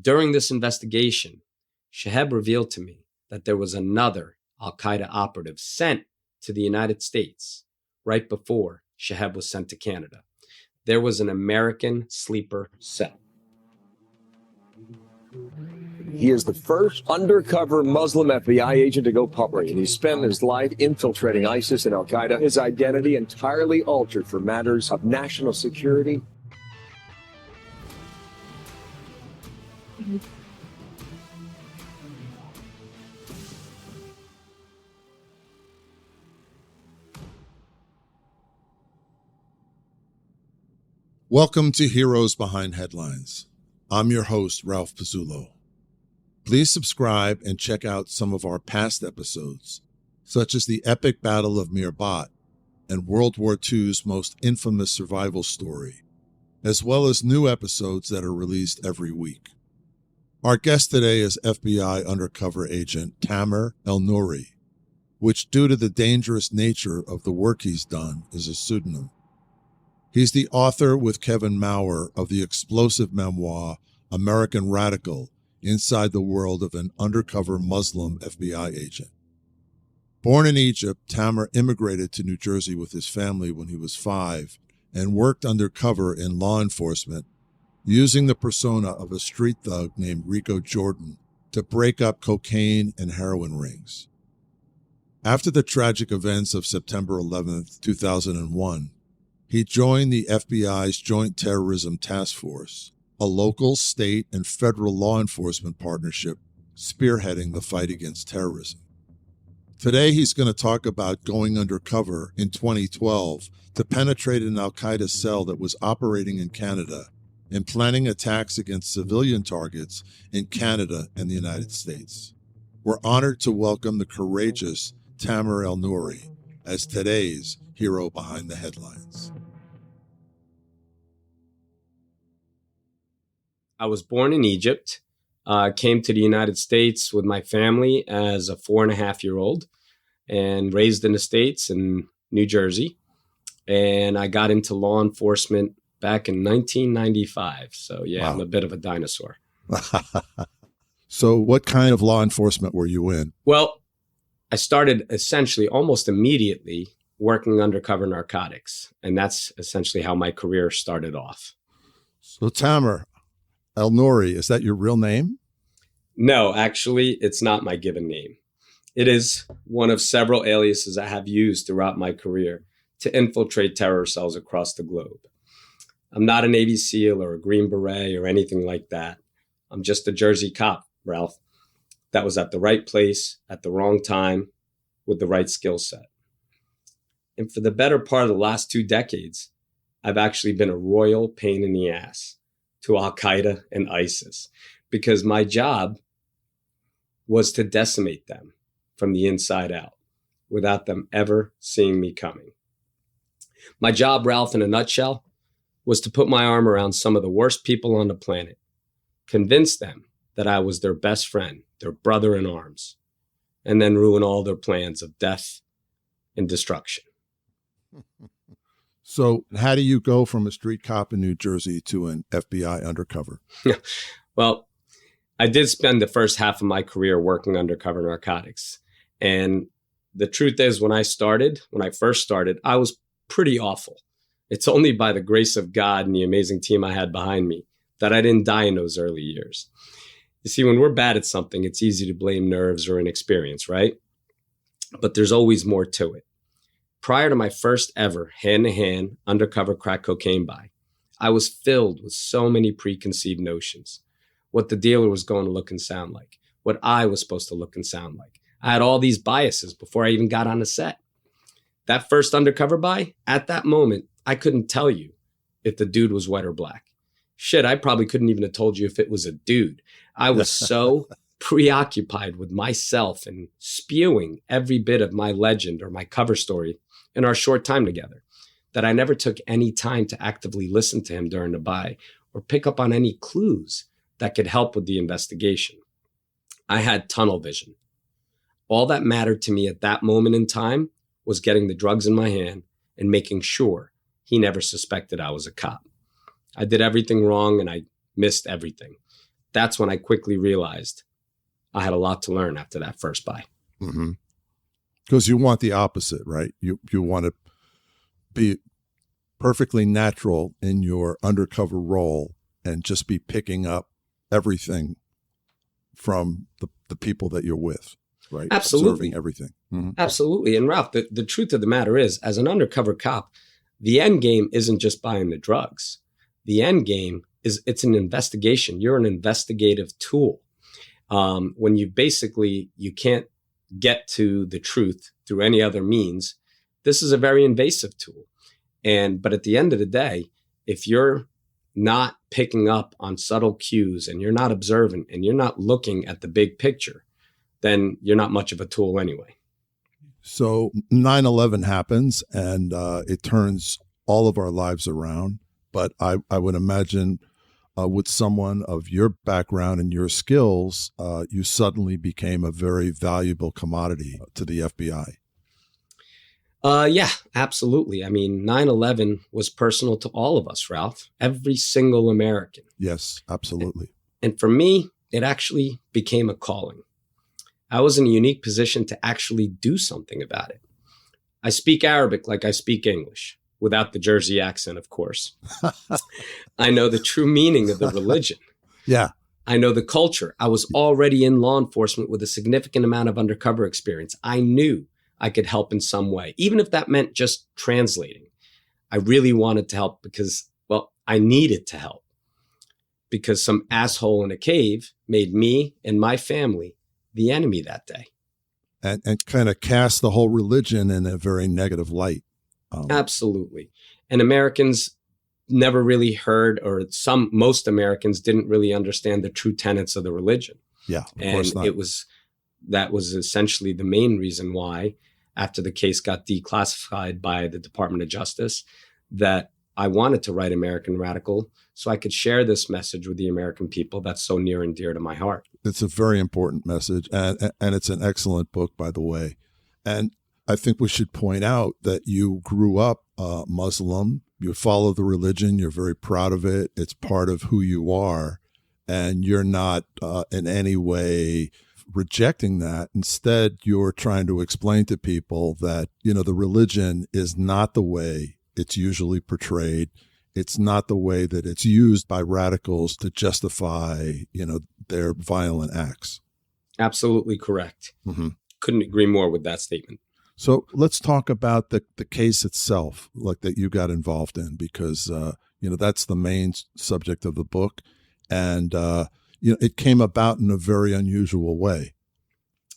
During this investigation, Chiheb revealed to me that there was another Al-Qaeda operative sent to the United States right before Chiheb was sent to Canada. There was an American sleeper cell. He is the first undercover Muslim FBI agent to go public, and he spent his life infiltrating ISIS and Al-Qaeda. His identity entirely altered for matters of national security. Welcome to Heroes Behind Headlines. I'm your host, Ralph Pizzullo. Please subscribe and check out some of our past episodes, such as the epic Battle of Mirbat and World War II's most infamous survival story, as well as new episodes that are released every week. Our guest today is FBI undercover agent Tamer Elnoury, which, due to the dangerous nature of the work he's done, is a pseudonym. He's the author with Kevin Maurer of the explosive memoir American Radical: Inside the World of an Undercover Muslim FBI Agent. Born in Egypt, Tamer immigrated to New Jersey with his family when he was 5 and worked undercover in law enforcement, using the persona of a street thug named Rico Jordan to break up cocaine and heroin rings. After the tragic events of September 11th, 2001, he joined the FBI's Joint Terrorism Task Force, a local, state, and federal law enforcement partnership spearheading the fight against terrorism. Today, he's going to talk about going undercover in 2012 to penetrate an Al-Qaeda cell that was operating in Canada and planning attacks against civilian targets in Canada and the United States. We're honored to welcome the courageous Tamer Elnoury as today's hero behind the headlines. I was born in Egypt, came to the United States with my family as a 4.5-year-old and raised in the States in New Jersey. And I got into law enforcement back in 1995. So yeah, wow. I'm a bit of a dinosaur. So what kind of law enforcement were you in? Well, I started essentially almost immediately working undercover narcotics. And that's essentially how my career started off. So Tamer Elnoury, is that your real name? No, actually, it's not my given name. It is one of several aliases I have used throughout my career to infiltrate terror cells across the globe. I'm not a Navy SEAL or a Green Beret or anything like that. I'm just a Jersey cop, Ralph, that was at the right place at the wrong time with the right skill set. And for the better part of the last 2 decades, I've actually been a royal pain in the ass to Al-Qaeda and ISIS, because my job was to decimate them from the inside out without them ever seeing me coming. My job, Ralph, in a nutshell, was to put my arm around some of the worst people on the planet, convince them that I was their best friend, their brother in arms, and then ruin all their plans of death and destruction. So how do you go from a street cop in New Jersey to an FBI undercover? Well, I did spend the first half of my career working undercover narcotics. And the truth is, when I first started, I was pretty awful. It's only by the grace of God and the amazing team I had behind me that I didn't die in those early years. You see, when we're bad at something, it's easy to blame nerves or inexperience, right? But there's always more to it. Prior to my first ever hand-to-hand undercover crack cocaine buy, I was filled with so many preconceived notions. What the dealer was going to look and sound like, what I was supposed to look and sound like. I had all these biases before I even got on the set. That first undercover buy, at that moment, I couldn't tell you if the dude was white or black. Shit, I probably couldn't even have told you if it was a dude. I was so preoccupied with myself and spewing every bit of my legend or my cover story in our short time together that I never took any time to actively listen to him during the buy or pick up on any clues that could help with the investigation. I had tunnel vision. All that mattered to me at that moment in time was getting the drugs in my hand and making sure he never suspected I was a cop. I did everything wrong and I missed everything. that's when I quickly realized I had a lot to learn after that first buy. Mm-hmm. Because you want the opposite, right? You want to be perfectly natural in your undercover role and just be picking up everything from the people that you're with, right? Absolutely. Observing everything. Mm-hmm. Absolutely. And Ralph, the truth of the matter is, as an undercover cop, the end game isn't just buying the drugs. The end game is it's an investigation. You're an investigative tool. When you can't get to the truth through any other means, this is a very invasive tool. But at the end of the day, if you're not picking up on subtle cues and you're not observant and you're not looking at the big picture, then you're not much of a tool anyway. So 9/11 happens and it turns all of our lives around. But I would imagine with someone of your background and your skills, you suddenly became a very valuable commodity to the FBI. Yeah, absolutely. I mean, 9/11 was personal to all of us, Ralph, every single American. Yes, absolutely. And for me, it actually became a calling. I was in a unique position to actually do something about it. I speak Arabic like I speak English, without the Jersey accent, of course. I know the true meaning of the religion. Yeah. I know the culture. I was already in law enforcement with a significant amount of undercover experience. I knew I could help in some way, even if that meant just translating. I really wanted to help because, well, I needed to help because some asshole in a cave made me and my family the enemy that day. And kind of cast the whole religion in a very negative light. Absolutely. And Americans never really heard, or most Americans didn't really understand the true tenets of the religion. Yeah, of course not. That was essentially the main reason why, after the case got declassified by the Department of Justice, that I wanted to write American Radical so I could share this message with the American people that's so near and dear to my heart. It's a very important message, and it's an excellent book, by the way. And I think we should point out that you grew up Muslim. You follow the religion. You're very proud of it. It's part of who you are, and you're not in any way rejecting that. Instead, you're trying to explain to people that, the religion is not the way it's usually portrayed. It's not the way that it's used by radicals to justify, their violent acts. Absolutely correct. Mm-hmm. Couldn't agree more with that statement. So let's talk about the case itself, like that you got involved in, because, that's the main subject of the book. And, it came about in a very unusual way.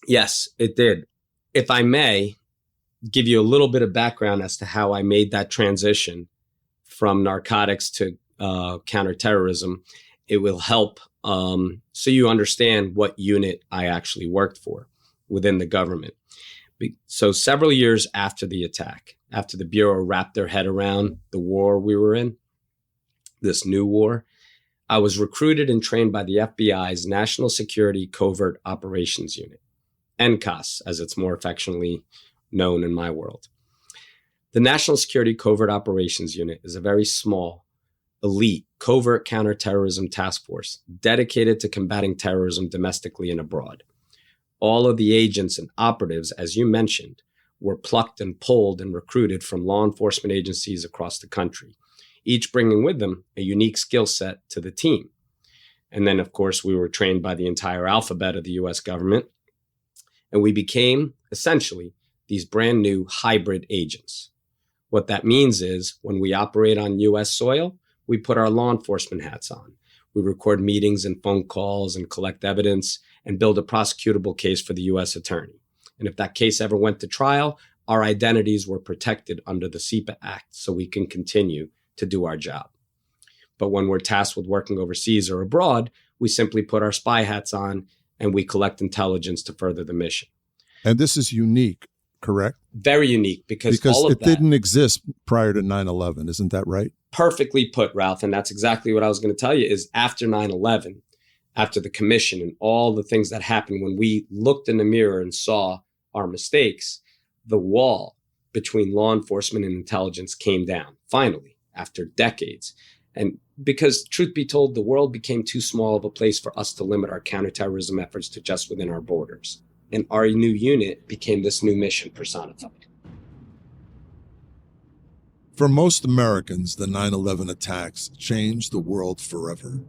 Yes, it did. If I may give you a little bit of background as to how I made that transition from narcotics to counterterrorism, it will help so you understand what unit I actually worked for within the government. So several years after the attack, after the Bureau wrapped their head around the war we were in, this new war, I was recruited and trained by the FBI's National Security Covert Operations Unit, NCOS, as it's more affectionately known in my world. The National Security Covert Operations Unit is a very small, elite, covert counterterrorism task force dedicated to combating terrorism domestically and abroad. All of the agents and operatives, as you mentioned, were plucked and pulled and recruited from law enforcement agencies across the country, each bringing with them a unique skill set to the team. And then, of course, we were trained by the entire alphabet of the U.S. government, and we became, essentially, these brand new hybrid agents. What that means is when we operate on U.S. soil, we put our law enforcement hats on. We record meetings and phone calls and collect evidence and build a prosecutable case for the U.S. attorney. And if that case ever went to trial, our identities were protected under the SEPA Act so we can continue to do our job. But when we're tasked with working overseas or abroad, we simply put our spy hats on and we collect intelligence to further the mission. And this is unique, correct? Very unique because all of it didn't exist prior to 9/11. Isn't that right? Perfectly put, Ralph. And that's exactly what I was going to tell you is after 9/11, after the commission and all the things that happened, when we looked in the mirror and saw our mistakes, the wall between law enforcement and intelligence came down, finally, after decades. And because truth be told, the world became too small of a place for us to limit our counterterrorism efforts to just within our borders. And our new unit became this new mission personified. For most Americans, the 9/11 attacks changed the world forever.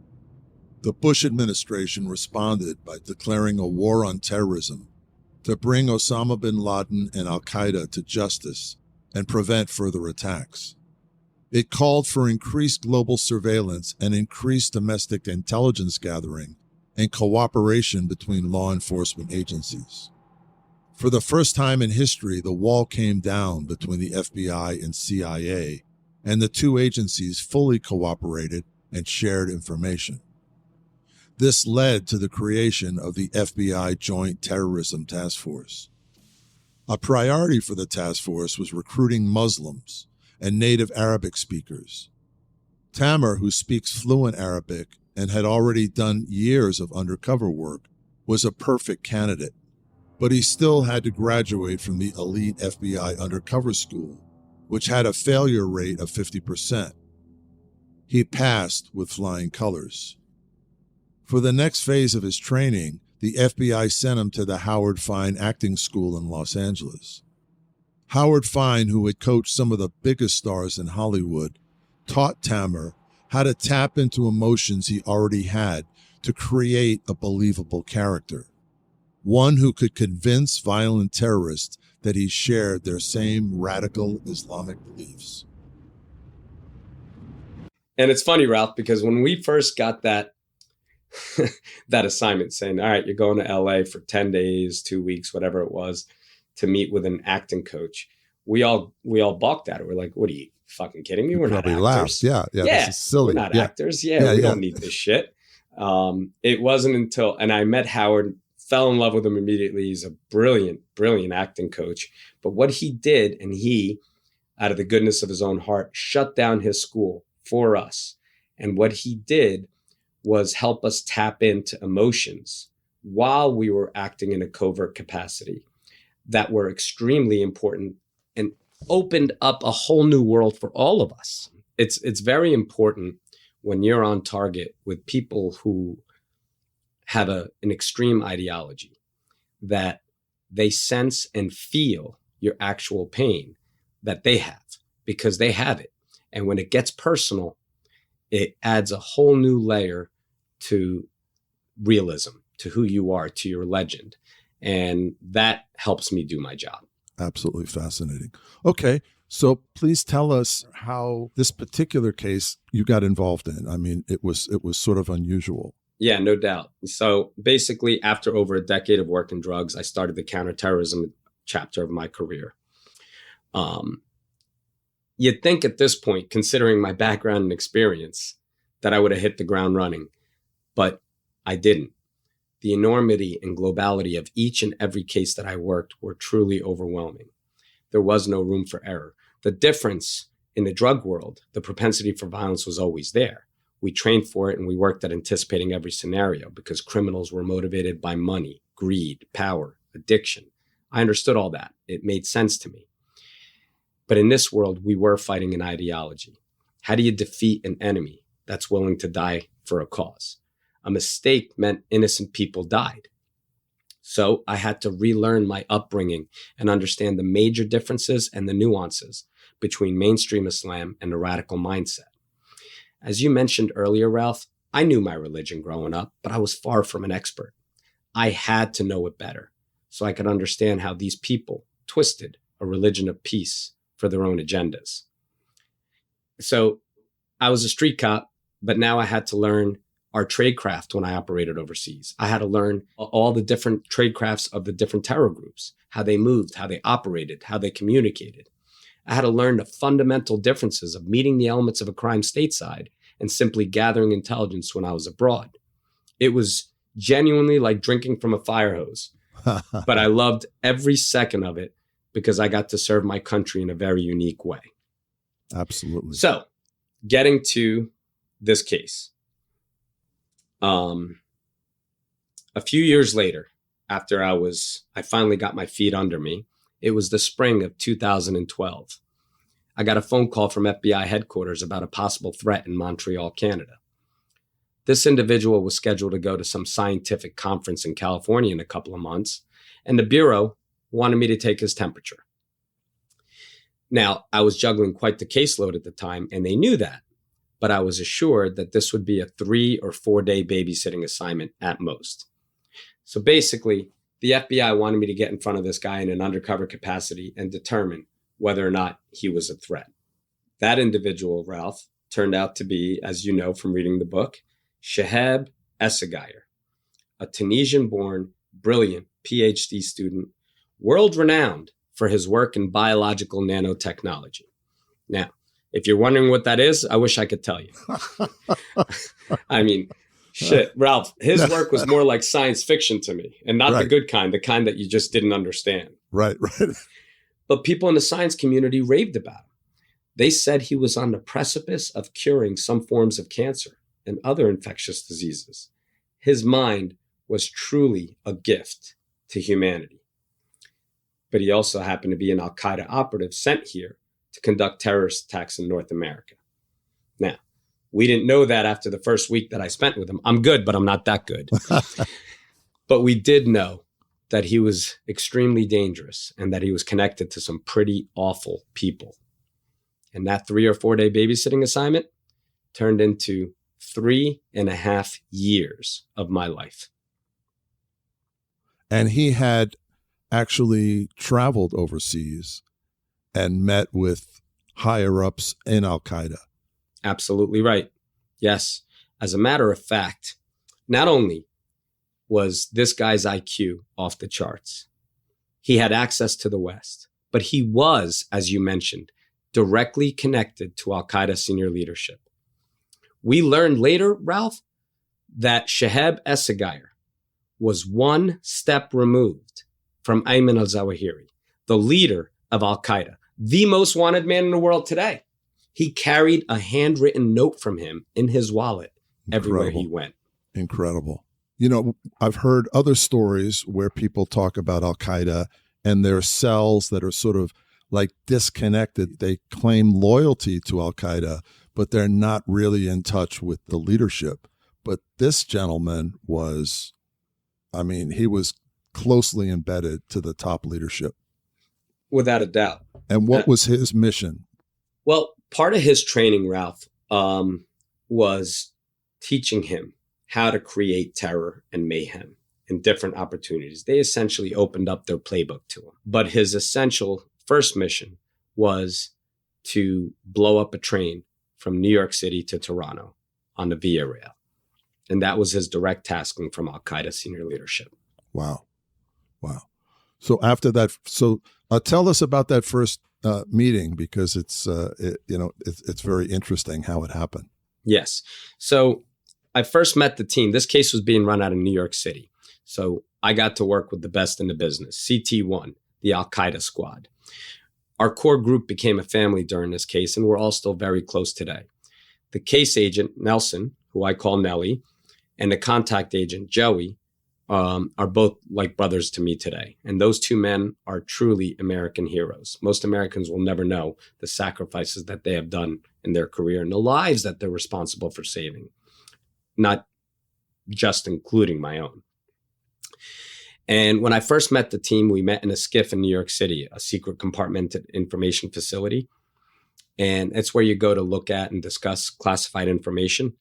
The Bush administration responded by declaring a war on terrorism to bring Osama bin Laden and Al-Qaeda to justice and prevent further attacks. It called for increased global surveillance and increased domestic intelligence gathering and cooperation between law enforcement agencies. For the first time in history, the wall came down between the FBI and CIA, and the two agencies fully cooperated and shared information. This led to the creation of the FBI Joint Terrorism Task Force. A priority for the task force was recruiting Muslims and native Arabic speakers. Tamer, who speaks fluent Arabic and had already done years of undercover work, was a perfect candidate, but he still had to graduate from the elite FBI undercover school, which had a failure rate of 50%. He passed with flying colors. For the next phase of his training, the FBI sent him to the Howard Fine Acting School in Los Angeles. Howard Fine, who had coached some of the biggest stars in Hollywood, taught Tamer how to tap into emotions he already had to create a believable character, one who could convince violent terrorists that he shared their same radical Islamic beliefs. And it's funny, Ralph, because when we first got that that assignment saying, all right, you're going to LA for 10 days, 2 weeks, whatever it was, to meet with an acting coach, we all balked at it. We're like, what are you fucking kidding me? We're not actors. Laughed. Yeah, this is silly. We're not actors. We don't need this shit. It wasn't until, and I met Howard, fell in love with him immediately. He's a brilliant, brilliant acting coach. But what he did, and he, out of the goodness of his own heart, shut down his school for us. And what he did was help us tap into emotions while we were acting in a covert capacity that were extremely important and opened up a whole new world for all of us. It's very important when you're on target with people who have an extreme ideology, that they sense and feel your actual pain that they have, because they have it. And when it gets personal, it adds a whole new layer to realism, to who you are, to your legend. And that helps me do my job. Absolutely fascinating. Okay, so please tell us how this particular case you got involved in. I mean, it was sort of unusual. Yeah, no doubt. So basically, after over a decade of work in drugs, I started the counterterrorism chapter of my career. You'd think at this point, considering my background and experience, that I would have hit the ground running, but I didn't. The enormity and globality of each and every case that I worked were truly overwhelming. There was no room for error. The difference in the drug world, the propensity for violence was always there. We trained for it and we worked at anticipating every scenario because criminals were motivated by money, greed, power, addiction. I understood all that. It made sense to me. But in this world, we were fighting an ideology. How do you defeat an enemy that's willing to die for a cause? A mistake meant innocent people died. So I had to relearn my upbringing and understand the major differences and the nuances between mainstream Islam and a radical mindset. As you mentioned earlier, Ralph, I knew my religion growing up, but I was far from an expert. I had to know it better so I could understand how these people twisted a religion of peace for their own agendas. So I was a street cop, but now I had to learn our trade craft when I operated overseas. I had to learn all the different trade crafts of the different terror groups, how they moved, how they operated, how they communicated. I had to learn the fundamental differences of meeting the elements of a crime stateside and simply gathering intelligence when I was abroad. It was genuinely like drinking from a fire hose, but I loved every second of it because I got to serve my country in a very unique way. Absolutely. So, getting to this case. A few years later, after I finally got my feet under me, it was the spring of 2012. I got a phone call from FBI headquarters about a possible threat in Montreal, Canada. This individual was scheduled to go to some scientific conference in California in a couple of months, and the Bureau wanted me to take his temperature. Now, I was juggling quite the caseload at the time, and they knew that, but I was assured that this would be a 3 or 4 day babysitting assignment at most. So basically, the FBI wanted me to get in front of this guy in an undercover capacity and determine whether or not he was a threat. That individual, Ralph, turned out to be, as you know from reading the book, Chiheb Esseghaier, a Tunisian-born, brilliant PhD student, world-renowned for his work in biological nanotechnology. Now, if you're wondering what that is, I wish I could tell you. I mean, shit, Ralph, his work was more like science fiction to me, and not the good kind, the kind that you just didn't understand. Right. But people in the science community raved about him. They said he was on the precipice of curing some forms of cancer and other infectious diseases. His mind was truly a gift to humanity. But he also happened to be an Al-Qaeda operative sent here to conduct terrorist attacks in North America. Now, we didn't know that after the first week that I spent with him. I'm good, but I'm not that good. But we did know that he was extremely dangerous and that he was connected to some pretty awful people. And that 3 or 4 day babysitting assignment turned into 3.5 years of my life. And he had actually traveled overseas and met with higher ups in Al-Qaeda. Absolutely right. Yes. As a matter of fact, not only was this guy's IQ off the charts, he had access to the West, but he was, as you mentioned, directly connected to Al-Qaeda senior leadership. We learned later, Ralph, that Chiheb Esseghaier was one step removed from Ayman Al-Zawahiri, the leader of Al-Qaeda, the most wanted man in the world today. He carried a handwritten note from him in his wallet everywhere he went. Incredible. You know, I've heard other stories where people talk about Al-Qaeda and their cells that are sort of like disconnected. They claim loyalty to Al-Qaeda, but they're not really in touch with the leadership. But this gentleman was, I mean, he was closely embedded to the top leadership. Without a doubt. And what was his mission? Well, part of his training, Ralph, was teaching him how to create terror and mayhem in different opportunities. They essentially opened up their playbook to him. But his essential first mission was to blow up a train from New York City to Toronto on the Via Rail. And that was his direct tasking from Al-Qaeda senior leadership. Wow. So after that, tell us about that first meeting, because it's very interesting how it happened. Yes. So I first met the team. This case was being run out of New York City. So I got to work with the best in the business, CT1, the Al-Qaeda squad. Our core group became a family during this case, and we're all still very close today. The case agent, Nelson, who I call Nelly, and the contact agent, Joey, are both like brothers to me today. And those two men are truly American heroes. Most Americans will never know the sacrifices that they have done in their career and the lives that they're responsible for saving, not just including my own. And when I first met the team, we met in a SCIF in New York City, a secret compartmented information facility. And it's where you go to look at and discuss classified information.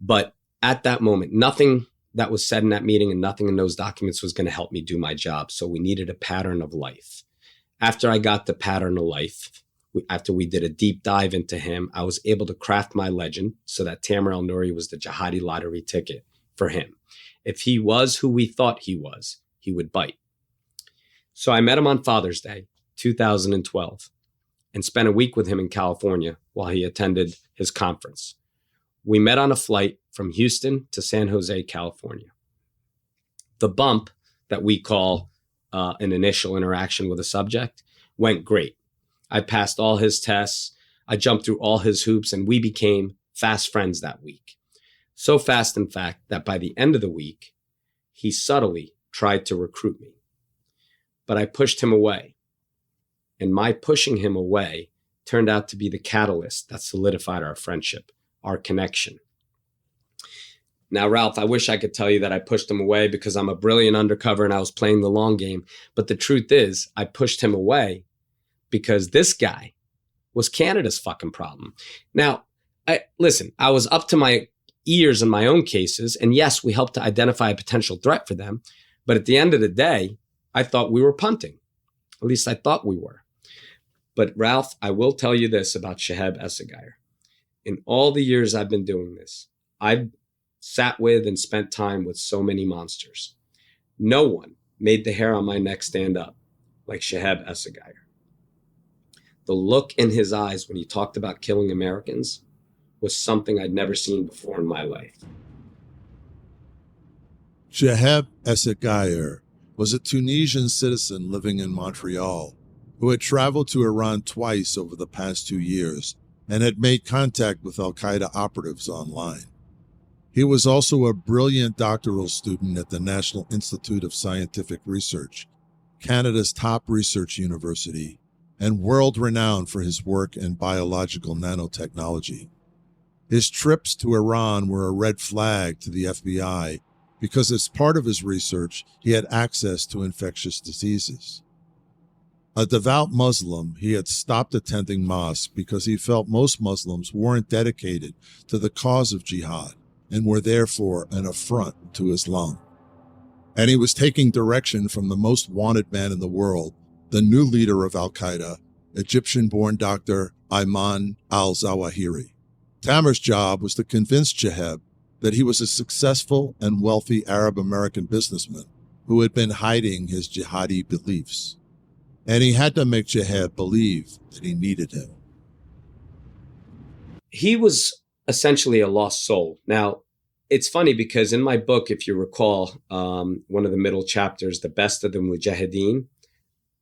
But at that moment, nothing that was said in that meeting and nothing in those documents was going to help me do my job. So we needed a pattern of life. After I got the pattern of life, after we did a deep dive into him, I was able to craft my legend so that Tamer Elnoury was the jihadi lottery ticket for him. If he was who we thought he was, he would bite. So I met him on Father's Day, 2012, and spent a week with him in California while he attended his conference. We met on a flight from Houston to San Jose, California. The bump that we call an initial interaction with a subject went great. I passed all his tests. I jumped through all his hoops, and we became fast friends that week. So fast, in fact, that by the end of the week, he subtly tried to recruit me. But I pushed him away. And my pushing him away turned out to be the catalyst that solidified our friendship, our connection. Now, Ralph, I wish I could tell you that I pushed him away because I'm a brilliant undercover and I was playing the long game. But the truth is, I pushed him away because this guy was Canada's fucking problem. Now, listen, I was up to my ears in my own cases. And yes, we helped to identify a potential threat for them. But at the end of the day, I thought we were punting. At least I thought we were. But Ralph, I will tell you this about Chiheb Esseghaier. In all the years I've been doing this, I've sat with and spent time with so many monsters. No one made the hair on my neck stand up like Chiheb Esseghaier. The look in his eyes when he talked about killing Americans was something I'd never seen before in my life. Chiheb Esseghaier was a Tunisian citizen living in Montreal who had traveled to Iran twice over the past 2 years and had made contact with Al-Qaeda operatives online. He was also a brilliant doctoral student at the National Institute of Scientific Research, Canada's top research university, and world-renowned for his work in biological nanotechnology. His trips to Iran were a red flag to the FBI because as part of his research, he had access to infectious diseases. A devout Muslim, he had stopped attending mosque because he felt most Muslims weren't dedicated to the cause of jihad and were therefore an affront to Islam. And he was taking direction from the most wanted man in the world, the new leader of Al-Qaeda, Egyptian-born Dr. Ayman Al-Zawahiri. Tamer's job was to convince Chiheb that he was a successful and wealthy Arab-American businessman who had been hiding his jihadi beliefs. And he had to make Chiheb believe that he needed him. He was essentially a lost soul. Now, it's funny because in my book, if you recall, one of the middle chapters, The Best of the Mujahideen,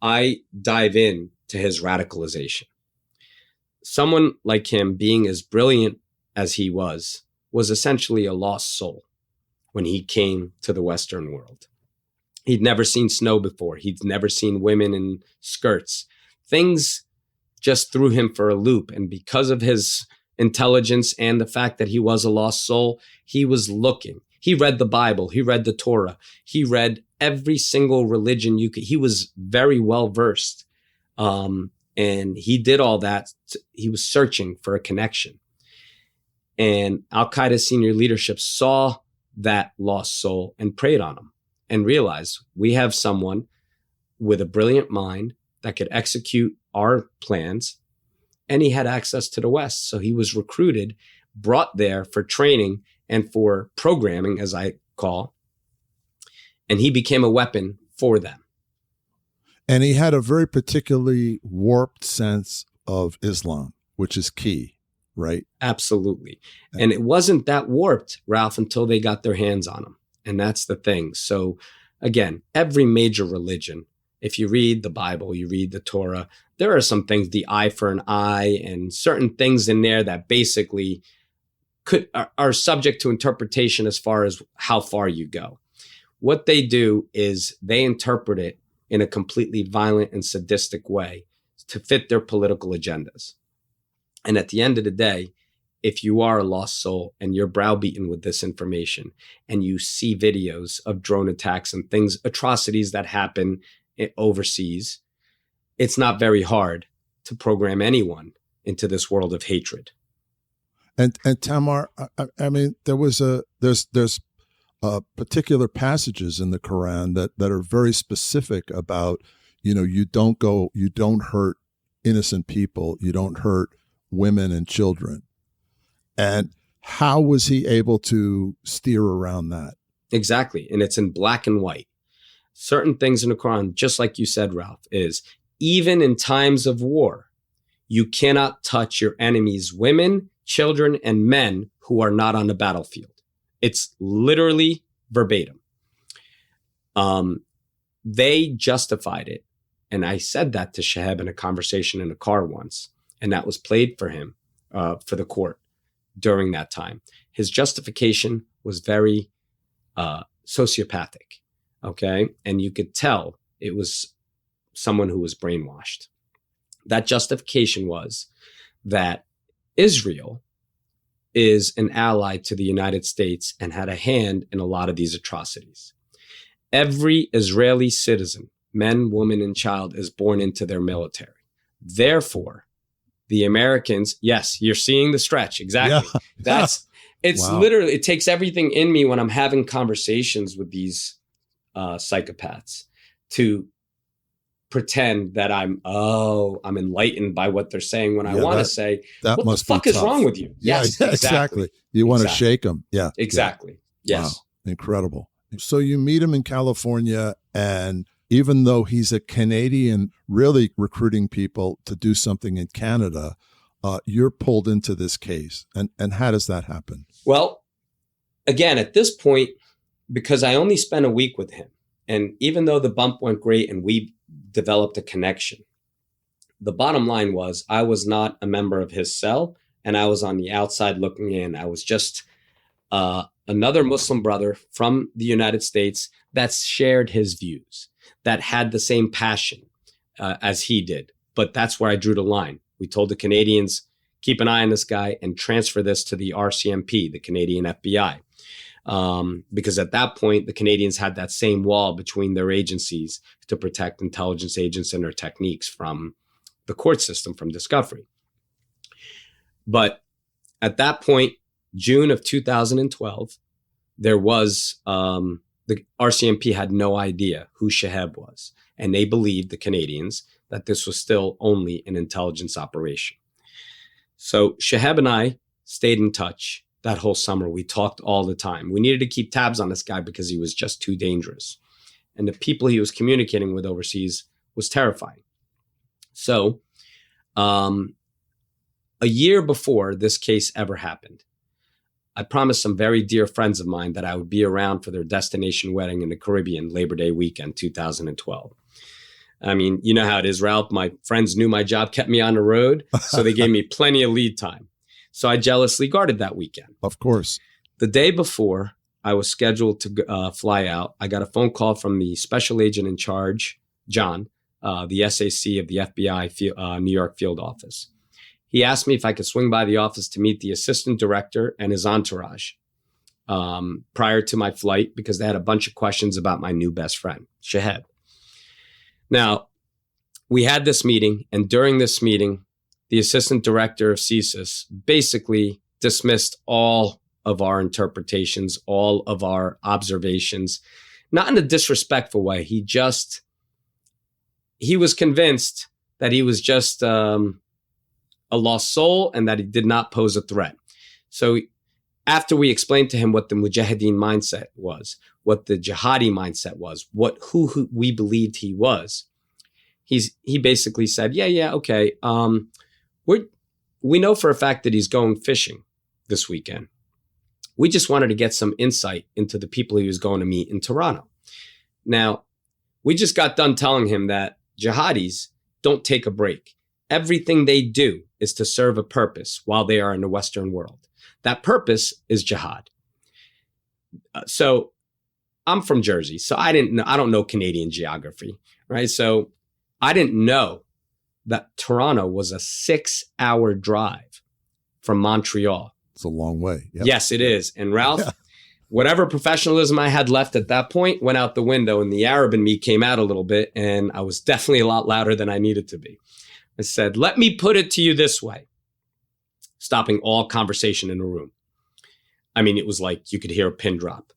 I dive in to his radicalization. Someone like him, being as brilliant as he was essentially a lost soul when he came to the Western world. He'd never seen snow before. He'd never seen women in skirts. Things just threw him for a loop. And because of his intelligence and the fact that he was a lost soul, he was looking. He read the Bible. He read the Torah. He read every single religion you could. He was very well versed. And he did all that. He was searching for a connection. And Al-Qaeda senior leadership saw that lost soul and preyed on him and realized we have someone with a brilliant mind that could execute our plans. And he had access to the West. So he was recruited, brought there for training and for programming, as I call, and he became a weapon for them. And he had a very particularly warped sense of Islam, which is key, right? Absolutely. And it wasn't that warped, Ralph, until they got their hands on him. And that's the thing. So again, every major religion, if you read the Bible, you read the Torah, there are some things, the eye for an eye and certain things in there that basically are subject to interpretation as far as how far you go. What they do is they interpret it in a completely violent and sadistic way to fit their political agendas. And at the end of the day, if you are a lost soul and you're browbeaten with this information and you see videos of drone attacks and things, atrocities that happen overseas, it's not very hard to program anyone into this world of hatred. And Tamer, I mean, there's particular passages in the Quran that are very specific about, you don't hurt innocent people, you don't hurt women and children. And how was he able to steer around that? Exactly. And it's in black and white. Certain things in the Quran, just like you said, Ralph, is even in times of war, you cannot touch your enemy's women, children, and men who are not on the battlefield. It's literally verbatim. They justified it. And I said that to Chiheb in a conversation in a car once. And that was played for him, for the court during that time. His justification was very sociopathic. Okay. And you could tell it was someone who was brainwashed. That justification was that Israel is an ally to the United States and had a hand in a lot of these atrocities. Every Israeli citizen, men, woman, and child, is born into their military. Therefore, the Americans, yes, you're seeing the stretch. Exactly. Yeah. It's wow. Literally, it takes everything in me when I'm having conversations with these psychopaths to pretend that I'm enlightened by what they're saying when I want to say, what the fuck is wrong with you? Yeah, yes, exactly. You want to shake them. Yeah. Exactly. Yeah. Yes. Wow. Incredible. So you meet him in California, and even though he's a Canadian really recruiting people to do something in Canada, you're pulled into this case. And how does that happen? Well, again, at this point, because I only spent a week with him, and even though the bump went great and we developed a connection, the bottom line was I was not a member of his cell, and I was on the outside looking in. I was just another Muslim brother from the United States that shared his views, that had the same passion as he did. But that's where I drew the line. We told the Canadians, keep an eye on this guy and transfer this to the RCMP, the Canadian FBI. Because at that point, the Canadians had that same wall between their agencies to protect intelligence agents and their techniques from the court system, from discovery. But at that point, June of 2012, there was, the RCMP had no idea who Chiheb was. And they believed, the Canadians, that this was still only an intelligence operation. So Chiheb and I stayed in touch that whole summer. We talked all the time. We needed to keep tabs on this guy because he was just too dangerous. And the people he was communicating with overseas was terrifying. So a year before this case ever happened, I promised some very dear friends of mine that I would be around for their destination wedding in the Caribbean, Labor Day weekend, 2012. I mean, you know how it is, Ralph. My friends knew my job kept me on the road, so they gave me plenty of lead time. So I jealously guarded that weekend. Of course. The day before I was scheduled to fly out, I got a phone call from the special agent in charge, John, the SAC of the FBI New York field office. He asked me if I could swing by the office to meet the assistant director and his entourage prior to my flight, because they had a bunch of questions about my new best friend, Chiheb. Now, we had this meeting, and during this meeting, the assistant director of CSIS basically dismissed all of our interpretations, all of our observations, not in a disrespectful way. He was convinced that he was just a lost soul and that he did not pose a threat. So after we explained to him what the Mujahideen mindset was, what the jihadi mindset was, who we believed he was, he basically said, yeah, okay. We know for a fact that he's going fishing this weekend. We just wanted to get some insight into the people he was going to meet in Toronto. Now, we just got done telling him that jihadis don't take a break. Everything they do is to serve a purpose while they are in the Western world. That purpose is jihad. So I'm from Jersey, so I don't know Canadian geography, right? So I didn't know that Toronto was a 6-hour drive from Montreal. It's a long way. Yep. Yes, it is. And Ralph, whatever professionalism I had left at that point went out the window, and the Arab in me came out a little bit, and I was definitely a lot louder than I needed to be. I said, let me put it to you this way, stopping all conversation in the room. I mean, it was like you could hear a pin drop.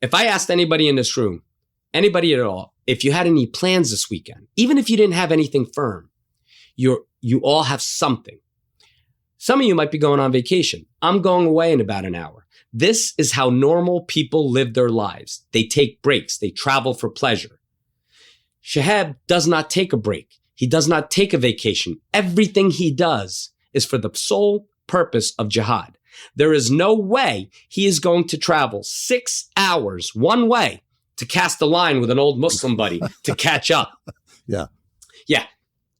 If I asked anybody in this room, anybody at all, if you had any plans this weekend, even if you didn't have anything firm, you all have something. Some of you might be going on vacation. I'm going away in about an hour. This is how normal people live their lives. They take breaks. They travel for pleasure. Chiheb does not take a break. He does not take a vacation. Everything he does is for the sole purpose of jihad. There is no way he is going to travel 6 hours one way to cast a line with an old Muslim buddy to catch up. Yeah.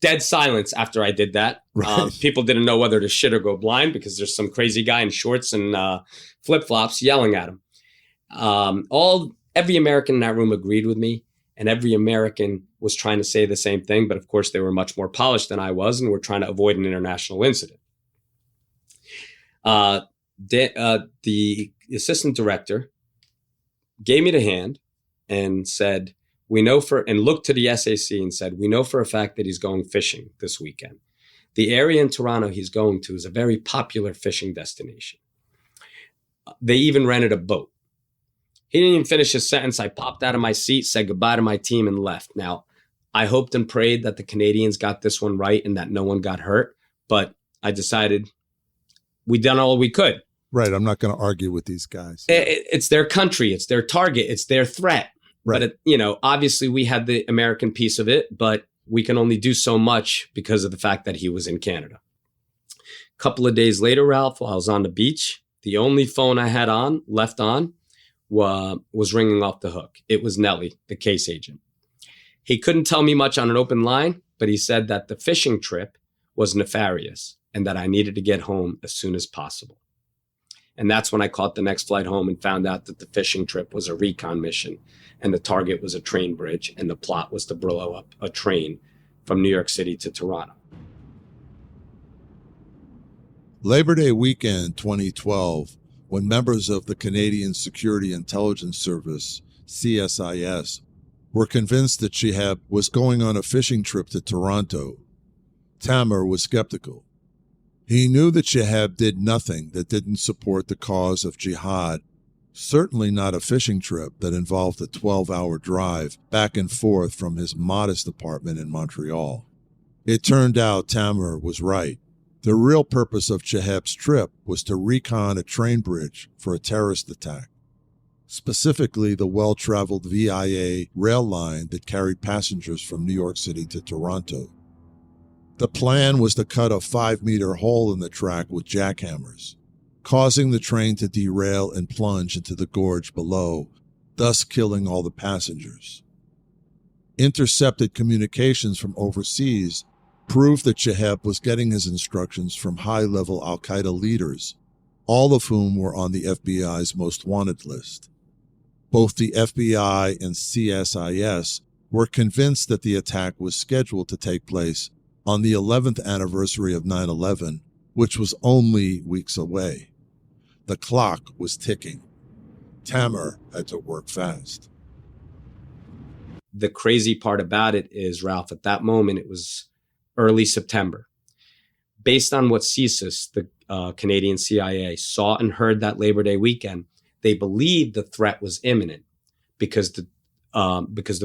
Dead silence after I did that. Right. People didn't know whether to shit or go blind because there's some crazy guy in shorts and flip-flops yelling at him. Every American in that room agreed with me. And every American was trying to say the same thing, but of course they were much more polished than I was, and were trying to avoid an international incident. The assistant director gave me the hand and said, and looked to the SAC and said, we know for a fact that he's going fishing this weekend. The area in Toronto he's going to is a very popular fishing destination. They even rented a boat. He didn't even finish his sentence. I popped out of my seat, said goodbye to my team, and left. Now, I hoped and prayed that the Canadians got this one right and that no one got hurt. But I decided we done all we could. Right. I'm not going to argue with these guys. It's their country. It's their target. It's their threat. Right. But, obviously we had the American piece of it, but we can only do so much because of the fact that he was in Canada. A couple of days later, Ralph, while I was on the beach, the only phone I had left on, was ringing off the hook. It was Nelly, the case agent. He couldn't tell me much on an open line, but he said that the fishing trip was nefarious and that I needed to get home as soon as possible. And that's when I caught the next flight home and found out that the fishing trip was a recon mission and the target was a train bridge and the plot was to blow up a train from New York City to Toronto. Labor Day weekend 2012, when members of the Canadian Security Intelligence Service, CSIS, were convinced that Chiheb was going on a fishing trip to Toronto, Tamer was skeptical. He knew that Chiheb did nothing that didn't support the cause of jihad, certainly not a fishing trip that involved a 12-hour drive back and forth from his modest apartment in Montreal. It turned out Tamer was right. The real purpose of Chiheb's trip was to recon a train bridge for a terrorist attack, specifically the well-traveled VIA rail line that carried passengers from New York City to Toronto. The plan was to cut a 5-meter hole in the track with jackhammers, causing the train to derail and plunge into the gorge below, thus killing all the passengers. Intercepted communications from overseas proved that Chiheb was getting his instructions from high-level Al-Qaeda leaders, all of whom were on the FBI's most wanted list. Both the FBI and CSIS were convinced that the attack was scheduled to take place on the 11th anniversary of 9/11, which was only weeks away. The clock was ticking. Tamer had to work fast. The crazy part about it is, Ralph, at that moment, it was early September. Based on what CSIS, the Canadian CIA, saw and heard that Labor Day weekend, they believed the threat was imminent because the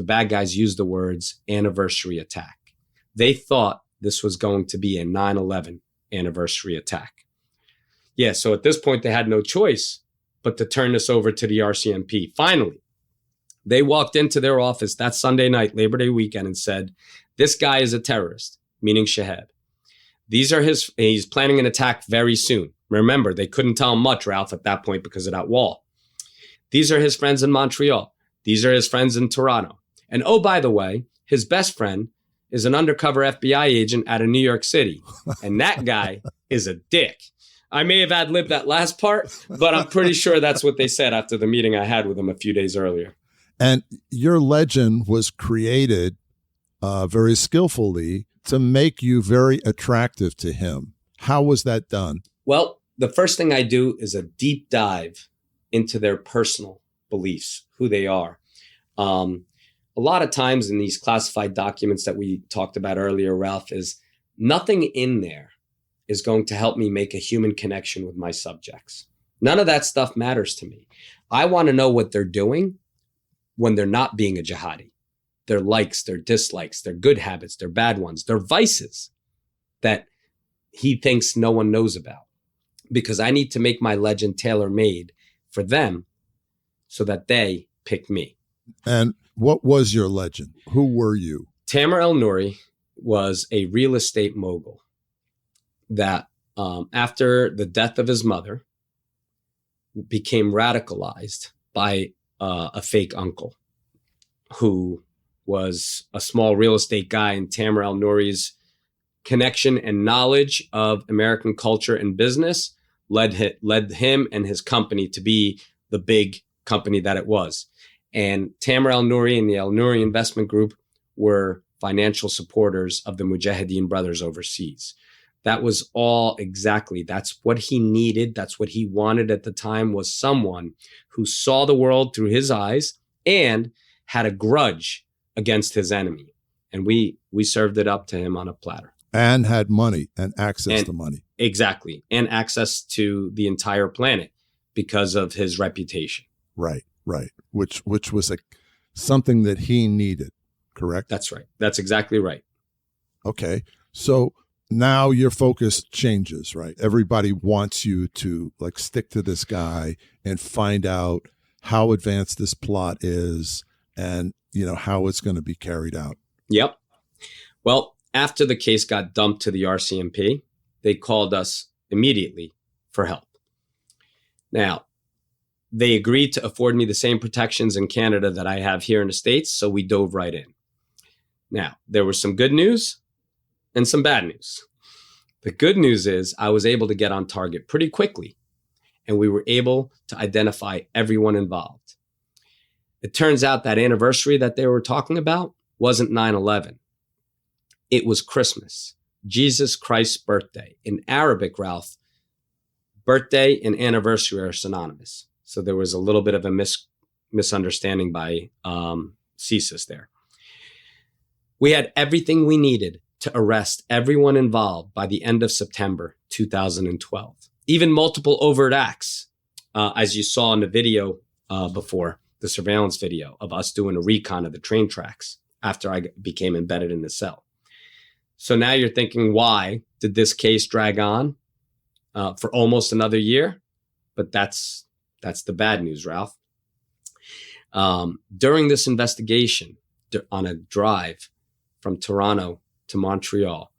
bad guys used the words anniversary attack. They thought this was going to be a 9/11 anniversary attack. Yeah, so at this point, they had no choice but to turn this over to the RCMP. Finally, they walked into their office that Sunday night, Labor Day weekend, and said, this guy is a terrorist, meaning Chiheb. He's planning an attack very soon. Remember, they couldn't tell him much, Ralph, at that point because of that wall. These are his friends in Montreal. These are his friends in Toronto. And oh, by the way, his best friend is an undercover FBI agent out of New York City. And that guy is a dick. I may have ad-libbed that last part, but I'm pretty sure that's what they said after the meeting I had with him a few days earlier. And your legend was created very skillfully to make you very attractive to him. How was that done? Well, the first thing I do is a deep dive into their personal beliefs, who they are. A lot of times in these classified documents that we talked about earlier, Ralph, is nothing in there is going to help me make a human connection with my subjects. None of that stuff matters to me. I want to know what they're doing when they're not being a jihadi. Their likes, their dislikes, their good habits, their bad ones, their vices that he thinks no one knows about. Because I need to make my legend tailor-made for them so that they pick me. And what was your legend? Who were you? Tamer Elnoury was a real estate mogul that after the death of his mother became radicalized by a fake uncle who was a small real estate guy, and Tamer Elnoury's connection and knowledge of American culture and business led him and his company to be the big company that it was. And Tamer Elnoury and the Elnoury Investment Group were financial supporters of the Mujahideen brothers overseas. That was all exactly. That's what he needed. That's what he wanted at the time, was someone who saw the world through his eyes and had a grudge against his enemy. And we served it up to him on a platter. And had money and access to money. Exactly. And access to the entire planet because of his reputation. Right. Which was something that he needed, correct? That's right. That's exactly right. Okay. So now your focus changes, right? Everybody wants you to like stick to this guy and find out how advanced this plot is and, how it's going to be carried out. Yep. Well, after the case got dumped to the RCMP, they called us immediately for help. Now, they agreed to afford me the same protections in Canada that I have here in the States, so we dove right in. Now, there was some good news and some bad news. The good news is I was able to get on target pretty quickly, and we were able to identify everyone involved. It turns out that anniversary that they were talking about wasn't 9/11. It was Christmas, Jesus Christ's birthday. In Arabic, Ralph, birthday and anniversary are synonymous. So there was a little bit of a misunderstanding by CSIS there. We had everything we needed to arrest everyone involved by the end of September 2012. Even multiple overt acts, as you saw in the video before, the surveillance video of us doing a recon of the train tracks after I became embedded in the cell. So now you're thinking, why did this case drag on for almost another year? But that's the bad news, Ralph. During this investigation, on a drive from Toronto to Montreal,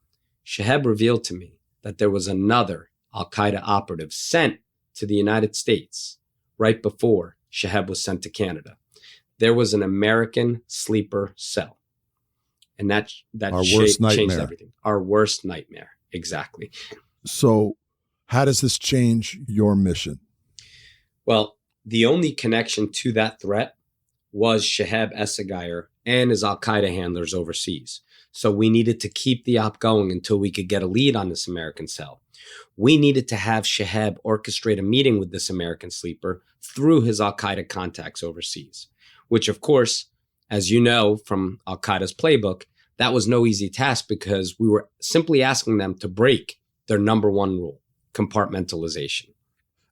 Chiheb revealed to me that there was another Al-Qaeda operative sent to the United States right before Chiheb was sent to Canada. There was an American sleeper cell. And that changed everything. Our worst nightmare. Exactly. So how does this change your mission? Well, the only connection to that threat was Chiheb Esseghaier and his Al-Qaeda handlers overseas. So we needed to keep the op going until we could get a lead on this American cell. We needed to have Chiheb orchestrate a meeting with this American sleeper through his Al-Qaeda contacts overseas, which, of course, as you know from Al-Qaeda's playbook, that was no easy task because we were simply asking them to break their number one rule, compartmentalization.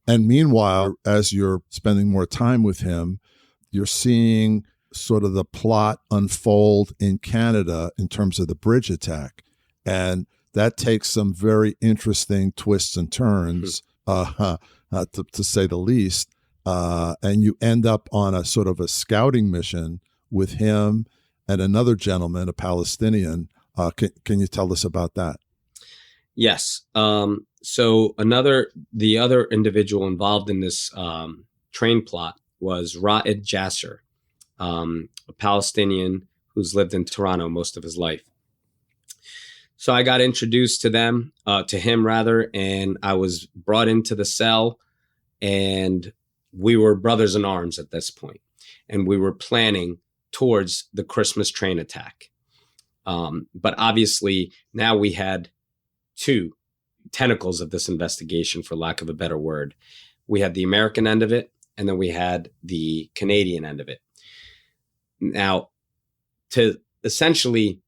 And meanwhile, as you're spending more time with him, you're seeing sort of the plot unfold in Canada in terms of the bridge attack. And that takes some very interesting twists and turns, to say the least. And you end up on a sort of a scouting mission with him and another gentleman, a Palestinian. Can you tell us about that? Yes. So the other individual involved in this train plot was Ra'ed Jasser, a Palestinian who's lived in Toronto most of his life. So I got introduced to him, and I was brought into the cell, and we were brothers in arms at this point, and we were planning towards the Christmas train attack. But obviously now we had two tentacles of this investigation, for lack of a better word. We had the American end of it, and then we had the Canadian end of it. Now, to essentially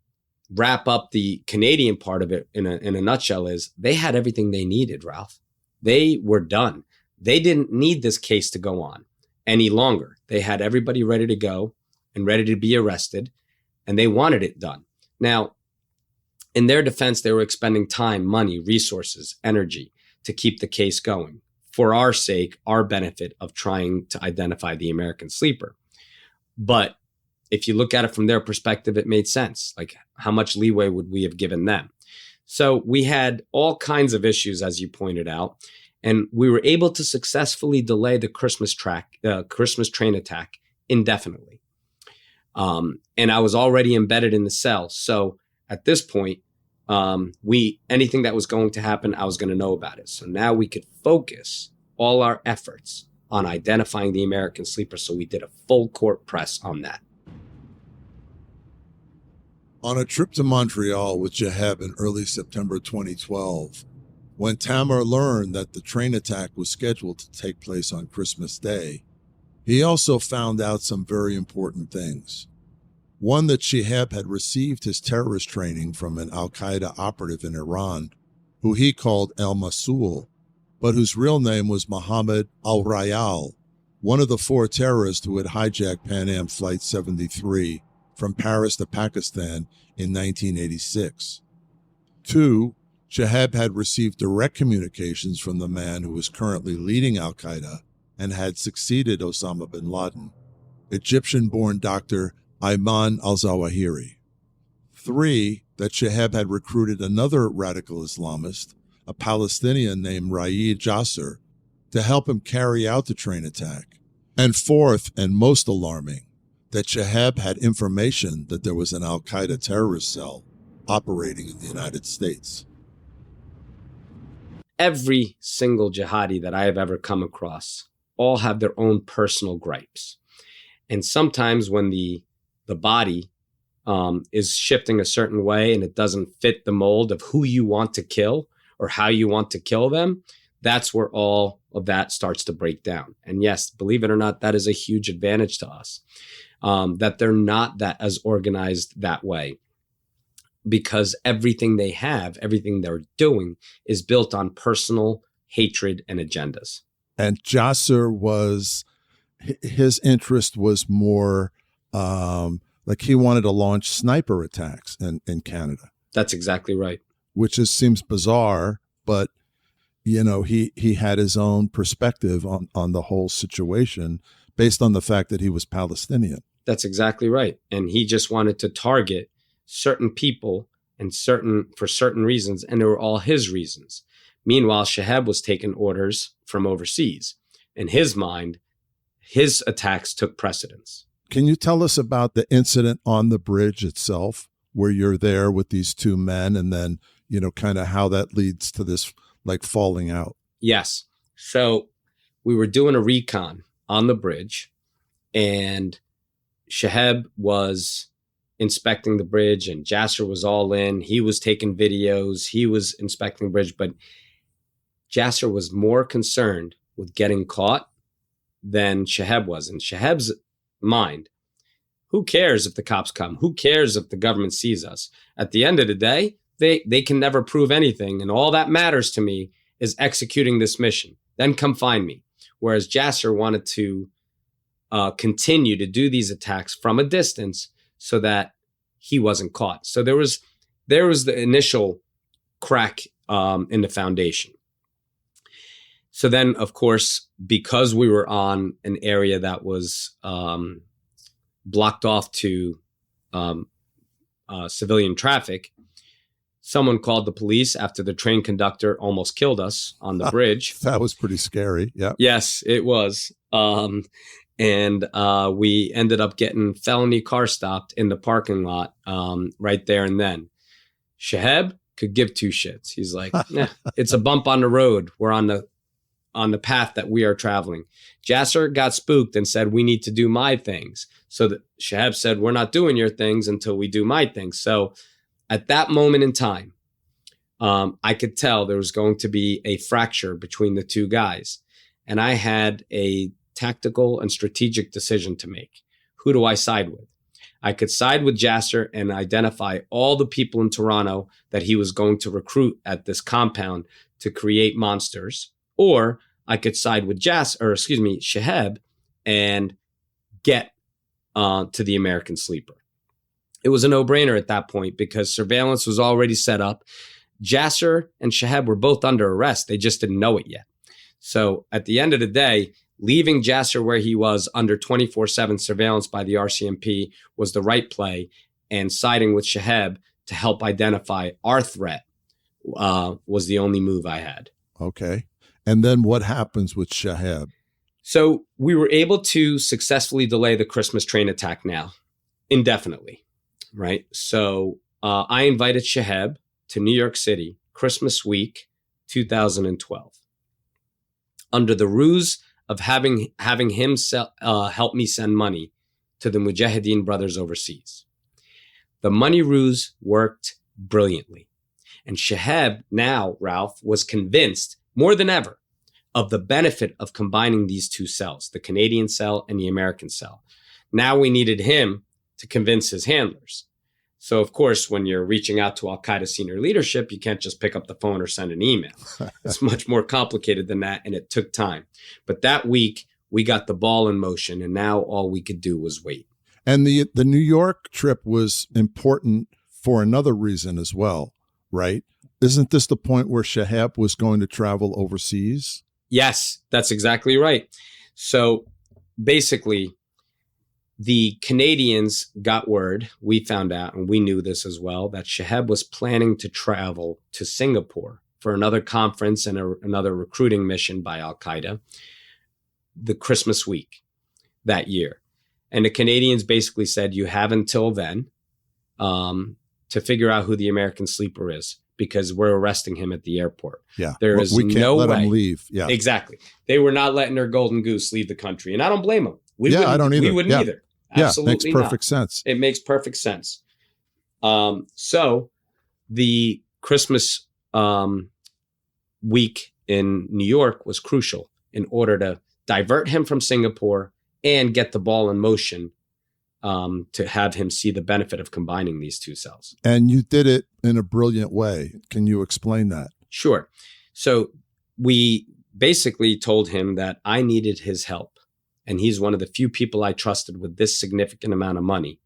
wrap up the Canadian part of it in a nutshell is they had everything they needed, Ralph. They were done. They didn't need this case to go on any longer. They had everybody ready to go and ready to be arrested, and they wanted it done. Now, in their defense, they were expending time, money, resources, energy to keep the case going for our sake, our benefit of trying to identify the American sleeper. But if you look at it from their perspective, it made sense. Like, how much leeway would we have given them? So we had all kinds of issues, as you pointed out, and we were able to successfully delay the Christmas train attack indefinitely. And I was already embedded in the cell. So at this point, anything that was going to happen, I was going to know about it. So now we could focus all our efforts on identifying the American sleeper. So we did a full court press on that. On a trip to Montreal with Chiheb in early September 2012, when Tamer learned that the train attack was scheduled to take place on Christmas Day, he also found out some very important things. One, that Chiheb had received his terrorist training from an Al-Qaeda operative in Iran, who he called El-Masoul, but whose real name was Mohammed Al-Rayal, one of the 4 terrorists who had hijacked Pan Am Flight 73 from Paris to Pakistan in 1986. 2, Chiheb had received direct communications from the man who was currently leading Al-Qaeda and had succeeded Osama bin Laden, Egyptian-born Dr. Ayman Al-Zawahiri. 3, that Chiheb had recruited another radical Islamist, a Palestinian named Raid Jasser, to help him carry out the train attack. And 4th, and most alarming, that Chiheb had information that there was an Al-Qaeda terrorist cell operating in the United States. Every single jihadi that I have ever come across all have their own personal gripes. And sometimes when the body is shifting a certain way and it doesn't fit the mold of who you want to kill or how you want to kill them, that's where all of that starts to break down. And yes, believe it or not, that is a huge advantage to us, that they're not that as organized that way, because everything they have, everything they're doing is built on personal hatred and agendas. And Jasser his interest was more like he wanted to launch sniper attacks in Canada. That's exactly right. Which seems bizarre, but he had his own perspective on the whole situation based on the fact that he was Palestinian. That's exactly right. And he just wanted to target certain people and for certain reasons, and they were all his reasons. Meanwhile, Chiheb was taking orders from overseas. In his mind, his attacks took precedence. Can you tell us about the incident on the bridge itself, where you're there with these 2 men, and then, kind of how that leads to this like falling out? Yes. So we were doing a recon on the bridge, and Chiheb was inspecting the bridge and Jasser was all in. He was taking videos. He was inspecting the bridge, but Jasser was more concerned with getting caught than Chiheb was. In Chiheb's mind, who cares if the cops come? Who cares if the government sees us? At the end of the day, they can never prove anything. And all that matters to me is executing this mission. Then come find me. Whereas Jasser wanted to continue to do these attacks from a distance so that he wasn't caught. So there was the initial crack in the foundation. So then, of course, because we were on an area that was blocked off to civilian traffic, someone called the police after the train conductor almost killed us on the bridge. That was pretty scary. Yeah. Yes, it was. And we ended up getting felony car stopped in the parking lot right there and then. Chiheb could give 2 shits. He's like, it's a bump on the road. We're on the path that we are traveling. Jasser got spooked and said, we need to do my things. So that Chiheb said, we're not doing your things until we do my things. So at that moment in time, I could tell there was going to be a fracture between the 2 guys. And I had a tactical and strategic decision to make. Who do I side with? I could side with Jasser and identify all the people in Toronto that he was going to recruit at this compound to create monsters, or I could side with Chiheb and get to the American sleeper. It was a no-brainer at that point because surveillance was already set up. Jasser and Chiheb were both under arrest. They just didn't know it yet. So at the end of the day, leaving Jasser where he was under 24/7 surveillance by the RCMP was the right play, and siding with Chiheb to help identify our threat was the only move I had. Okay. And then what happens with Chiheb? So we were able to successfully delay the Christmas train attack now indefinitely, right? So I invited Chiheb to New York City, Christmas week, 2012. Under the ruse of having him help me send money to the Mujahideen brothers overseas. The money ruse worked brilliantly. And Chiheb now, Ralph, was convinced more than ever of the benefit of combining these two cells, the Canadian cell and the American cell. Now we needed him to convince his handlers. So, of course, when you're reaching out to Al-Qaeda senior leadership, you can't just pick up the phone or send an email. It's much more complicated than that, and it took time. But that week, we got the ball in motion, and now all we could do was wait. And the New York trip was important for another reason as well, right? Isn't this the point where Chiheb was going to travel overseas? Yes, that's exactly right. So basically, the Canadians got word, we found out, and we knew this as well, that Chiheb was planning to travel to Singapore for another conference and another recruiting mission by Al-Qaeda the Christmas week that year. And the Canadians basically said, you have until then to figure out who the American sleeper is, because we're arresting him at the airport. Yeah, there is we can't no let way. Him leave. Yeah, exactly. They were not letting their golden goose leave the country, and I don't blame them. I don't either. We wouldn't either. Absolutely makes perfect sense. It makes perfect sense. So the Christmas week in New York was crucial in order to divert him from Singapore and get the ball in motion to have him see the benefit of combining these two cells. And you did it in a brilliant way. Can you explain that? Sure. So we basically told him that I needed his help. And he's one of the few people I trusted with this significant amount of money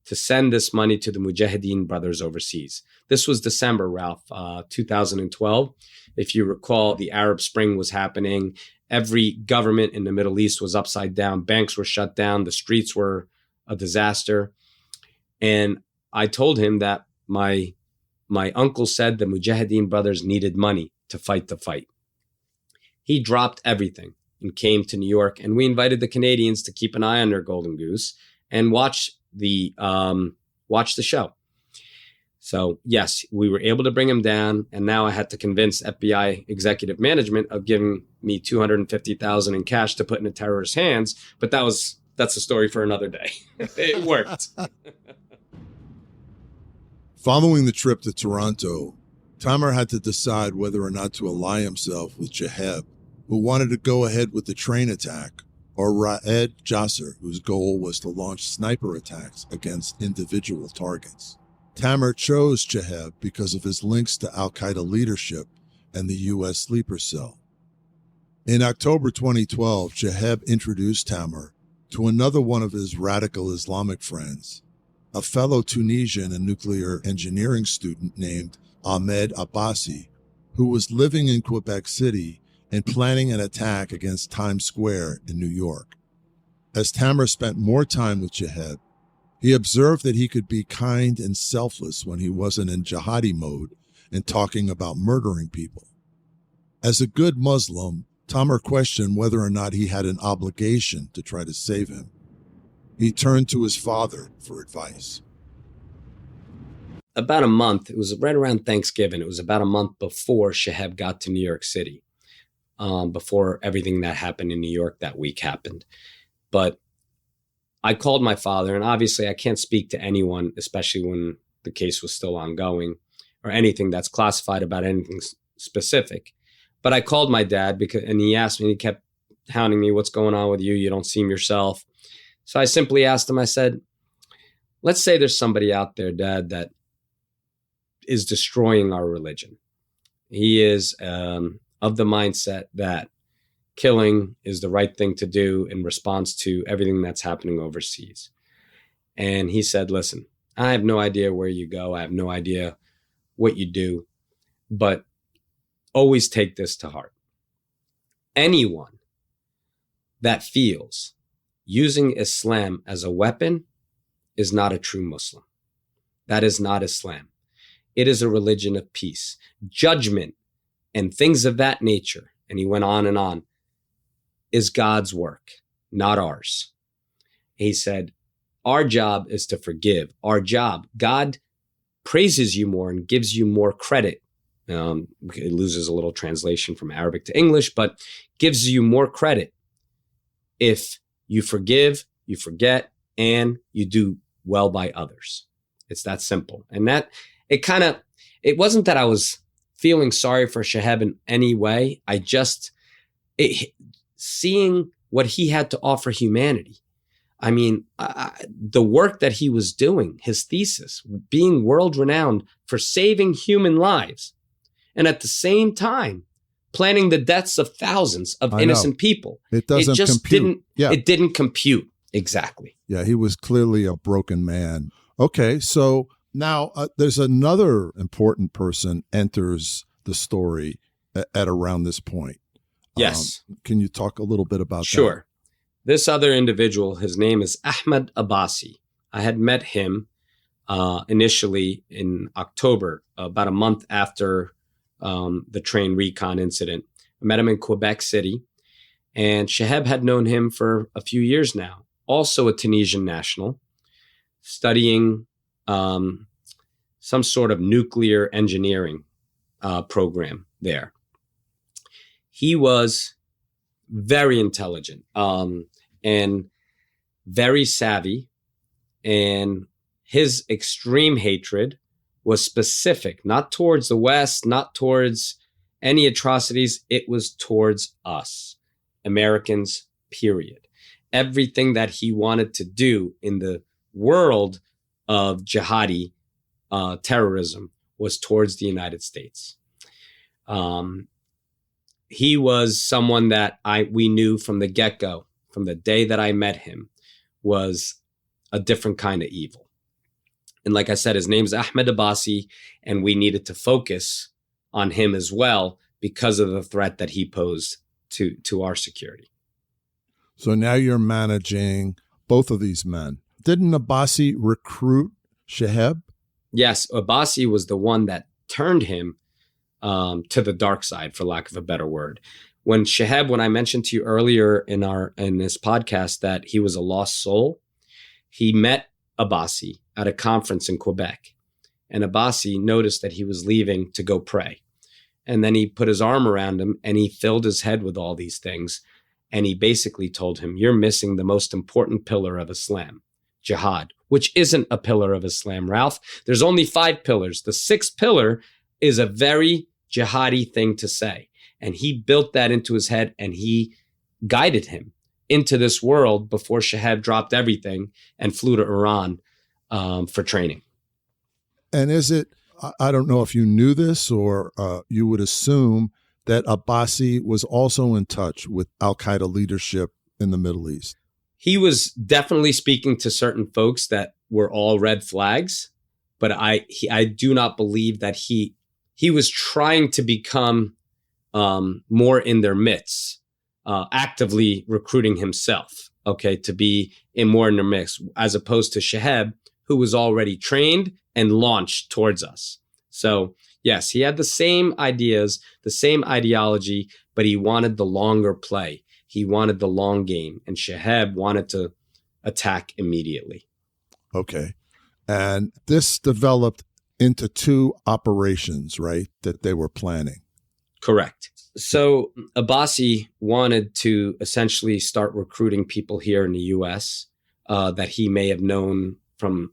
to send this money to the Mujahideen brothers overseas. This was December, Ralph, 2012. If you recall, the Arab Spring was happening. Every government in the Middle East was upside down. Banks were shut down. The streets were a disaster. And I told him that my uncle said the Mujahideen brothers needed money to fight the fight. He dropped everything and came to New York, and we invited the Canadians to keep an eye on their golden goose and watch the show. So yes, we were able to bring him down, and now I had to convince FBI executive management of giving me $250,000 in cash to put in a terrorist's hands. But that's a story for another day. It worked. Following the trip to Toronto, Tamer had to decide whether or not to ally himself with Chiheb, who wanted to go ahead with the train attack, or Raed Jasser, whose goal was to launch sniper attacks against individual targets. Tamer chose Chiheb because of his links to Al-Qaeda leadership and the U.S. sleeper cell. In October 2012, Chiheb introduced Tamer to another one of his radical Islamic friends, a fellow Tunisian and nuclear engineering student named Ahmed Abbasi, who was living in Quebec City and planning an attack against Times Square in New York. As Tamer spent more time with Chiheb, he observed that he could be kind and selfless when he wasn't in jihadi mode and talking about murdering people. As a good Muslim, Tamer questioned whether or not he had an obligation to try to save him. He turned to his father for advice. About a month, it was right around Thanksgiving, it was about a month before Chiheb got to New York City. Before everything that happened in New York that week happened. But I called my father, and obviously I can't speak to anyone, especially when the case was still ongoing, or anything that's classified about anything specific. But I called my dad and he asked me, he kept hounding me, what's going on with you? You don't seem yourself. So I simply asked him, I said, let's say there's somebody out there, Dad, that is destroying our religion. He is of the mindset that killing is the right thing to do in response to everything that's happening overseas. And he said, listen, I have no idea where you go. I have no idea what you do, but always take this to heart. Anyone that feels using Islam as a weapon is not a true Muslim. That is not Islam. It is a religion of peace. Judgment and things of that nature, and he went on, is God's work, not ours. He said, our job is to forgive. Our job, God praises you more and gives you more credit. It loses a little translation from Arabic to English, but gives you more credit if you forgive, you forget, and you do well by others. It's that simple. And that it wasn't that I was feeling sorry for Chiheb in any way. Seeing what he had to offer humanity. I mean, the work that he was doing, his thesis, being world renowned for saving human lives, and at the same time, planning the deaths of thousands of innocent people. It doesn't compute. It didn't compute. Exactly. Yeah, he was clearly a broken man. Okay, so now there's another important person enters the story at around this point. Yes. Can you talk a little bit about that? Sure. This other individual, his name is Ahmed Abbasi. I had met him initially in October, about a month after the train recon incident. I met him in Quebec City, and Chiheb had known him for a few years now. Also a Tunisian national, studying some sort of nuclear engineering program there. He was very intelligent and very savvy, and his extreme hatred was specific, not towards the West, not towards any atrocities. It was towards us, Americans, period. Everything that he wanted to do in the world of jihadi terrorism was towards the United States. He was someone that we knew from the get-go, from the day that I met him, was a different kind of evil. And like I said, his name's Ahmed Abbasi, and we needed to focus on him as well because of the threat that he posed to our security. So now you're managing both of these men. Didn't Abbasi recruit Chiheb? Yes, Abbasi was the one that turned him to the dark side, for lack of a better word. When Chiheb, when I mentioned to you earlier in this podcast that he was a lost soul, he met Abbasi at a conference in Quebec. And Abbasi noticed that he was leaving to go pray. And then he put his arm around him and he filled his head with all these things. And he basically told him, you're missing the most important pillar of Islam, jihad, which isn't a pillar of Islam, Ralph. There's only 5 pillars. The 6th pillar is a very jihadi thing to say. And he built that into his head and he guided him into this world before Chiheb dropped everything and flew to Iran for training. And is it, I don't know if you knew this or you would assume that Abbasi was also in touch with Al-Qaeda leadership in the Middle East? He was definitely speaking to certain folks that were all red flags, but I do not believe that he was trying to become more in their midst, actively recruiting himself, to be more in their mix, as opposed to Chiheb, who was already trained and launched towards us. So yes, he had the same ideas, the same ideology, but he wanted the longer play. He wanted the long game, and Chiheb wanted to attack immediately. Okay. And this developed into 2 operations, right, that they were planning? Correct. So Abbasi wanted to essentially start recruiting people here in the U.S. That he may have known from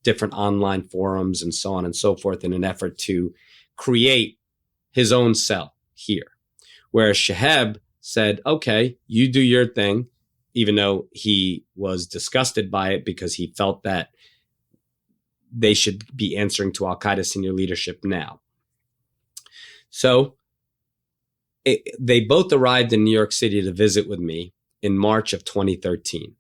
different online forums and so on and so forth in an effort to create his own cell here. Whereas Chiheb said, okay, you do your thing, even though he was disgusted by it because he felt that they should be answering to Al-Qaeda senior leadership now. So they both arrived in New York City to visit with me in March of 2013.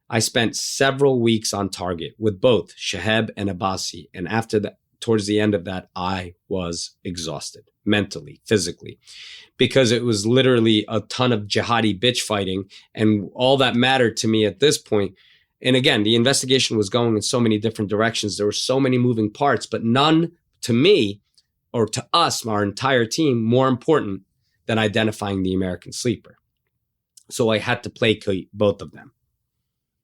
I spent several weeks on target with both Chiheb and Abbasi. And after that, towards the end of that, I was exhausted mentally, physically, because it was literally a ton of jihadi bitch fighting. And all that mattered to me at this point. And again, the investigation was going in so many different directions. There were so many moving parts, but none to me or to us, our entire team, more important than identifying the American sleeper. So I had to placate both of them.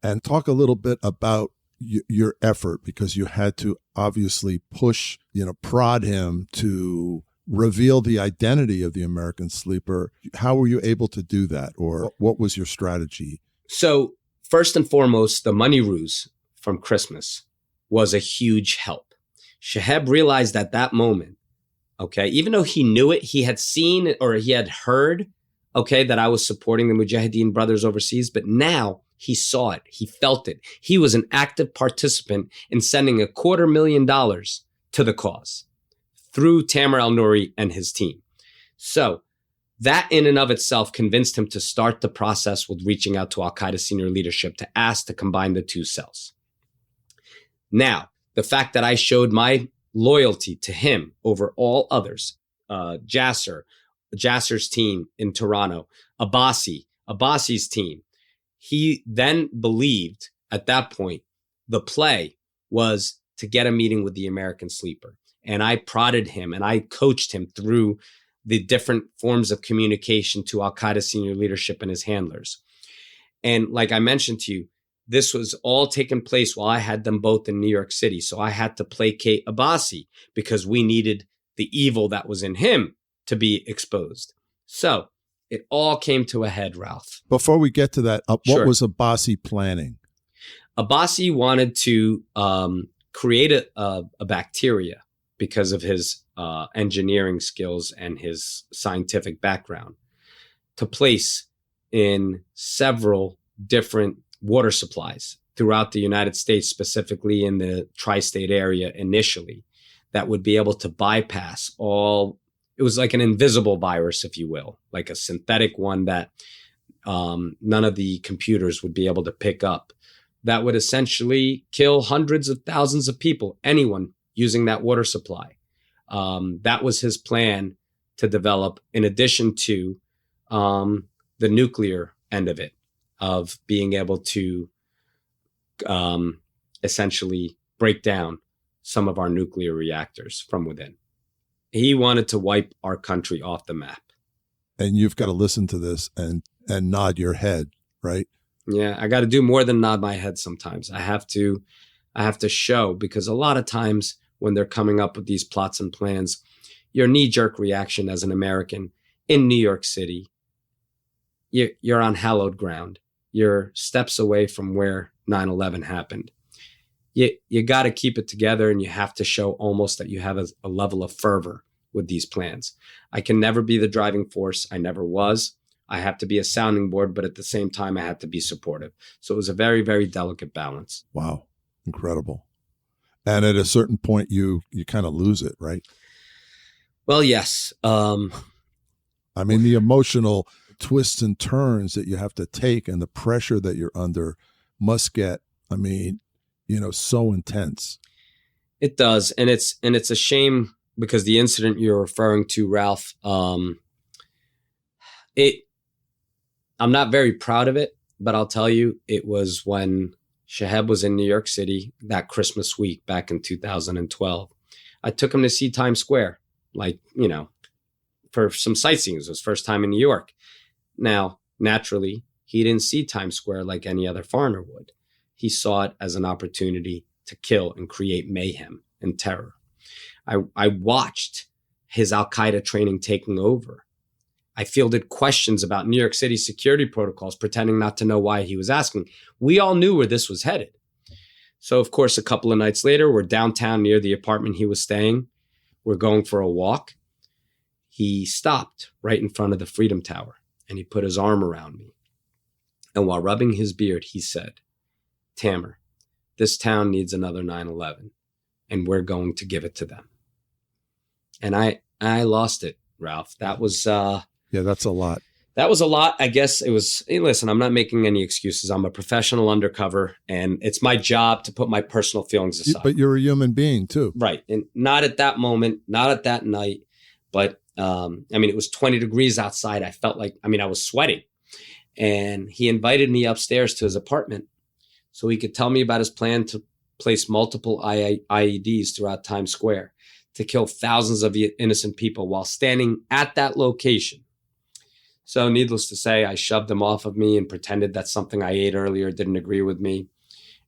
And talk a little bit about your effort, because you had to obviously push, prod him to reveal the identity of the American sleeper. How were you able to do that? Or what was your strategy? So first and foremost, the money ruse from Christmas was a huge help. Chiheb realized at that moment, okay, even though he knew it, he had seen or he had heard, okay, that I was supporting the Mujahideen brothers overseas, but now he saw it, he felt it. He was an active participant in sending $250,000 to the cause through Tamer Elnoury and his team. So that in and of itself convinced him to start the process with reaching out to Al-Qaeda senior leadership to ask to combine the two cells. Now, the fact that I showed my loyalty to him over all others, Jasser's team in Toronto, Abbasi's team, he then believed at that point the play was to get a meeting with the American sleeper. And I prodded him and I coached him through the different forms of communication to Al-Qaeda senior leadership and his handlers. And like I mentioned to you, this was all taking place while I had them both in New York City. So I had to placate Abbasi because we needed the evil that was in him to be exposed. So it all came to a head, Ralph. Before we get to that, what Sure. was Abbasi planning? Abbasi wanted to create a bacteria because of his engineering skills and his scientific background to place in several different water supplies throughout the United States, specifically in the tri-state area initially, that would be able to bypass all. It was like an invisible virus, if you will, like a synthetic one that none of the computers would be able to pick up, that would essentially kill hundreds of thousands of people, anyone using that water supply. That was his plan to develop, in addition to the nuclear end of it, of being able to essentially break down some of our nuclear reactors from within. He wanted to wipe our country off the map. And you've got to listen to this and nod your head, right? Yeah, I got to do more than nod my head sometimes. I have to show, because a lot of times when they're coming up with these plots and plans, your knee-jerk reaction as an American in New York City, you're on hallowed ground. You're steps away from where 9/11 happened. You got to keep it together, and you have to show almost that you have a level of fervor with these plans. I can never be the driving force. I never was. I have to be a sounding board, but at the same time, I have to be supportive. So it was a very, very delicate balance. Wow. Incredible. And at a certain point, you kind of lose it, right? Well, yes. I mean, the emotional twists and turns that you have to take and the pressure that you're under must get, so intense. It does. And it's a shame because the incident you're referring to, Ralph, I'm not very proud of it, but I'll tell you, it was when Chiheb was in New York City that Christmas week back in 2012. I took him to see Times Square, for some sightseeing. It was his first time in New York. Now, naturally, he didn't see Times Square like any other foreigner would. He saw it as an opportunity to kill and create mayhem and terror. I watched his Al-Qaeda training taking over. I fielded questions about New York City security protocols, pretending not to know why he was asking. We all knew where this was headed. So, of course, a couple of nights later, we're downtown near the apartment he was staying. We're going for a walk. He stopped right in front of the Freedom Tower, and he put his arm around me. And while rubbing his beard, he said, "Tamer, this town needs another 9/11, and we're going to give it to them." And I lost it, Ralph. That was... Yeah, that's a lot. That was a lot. I guess it was, hey, listen, I'm not making any excuses. I'm a professional undercover, and it's my job to put my personal feelings aside. But you're a human being too. Right. And not at that moment, not at that night. But, it was 20 degrees outside. I felt like, I was sweating. And he invited me upstairs to his apartment so he could tell me about his plan to place multiple IEDs throughout Times Square to kill thousands of innocent people while standing at that location. So needless to say, I shoved him off of me and pretended that something I ate earlier didn't agree with me.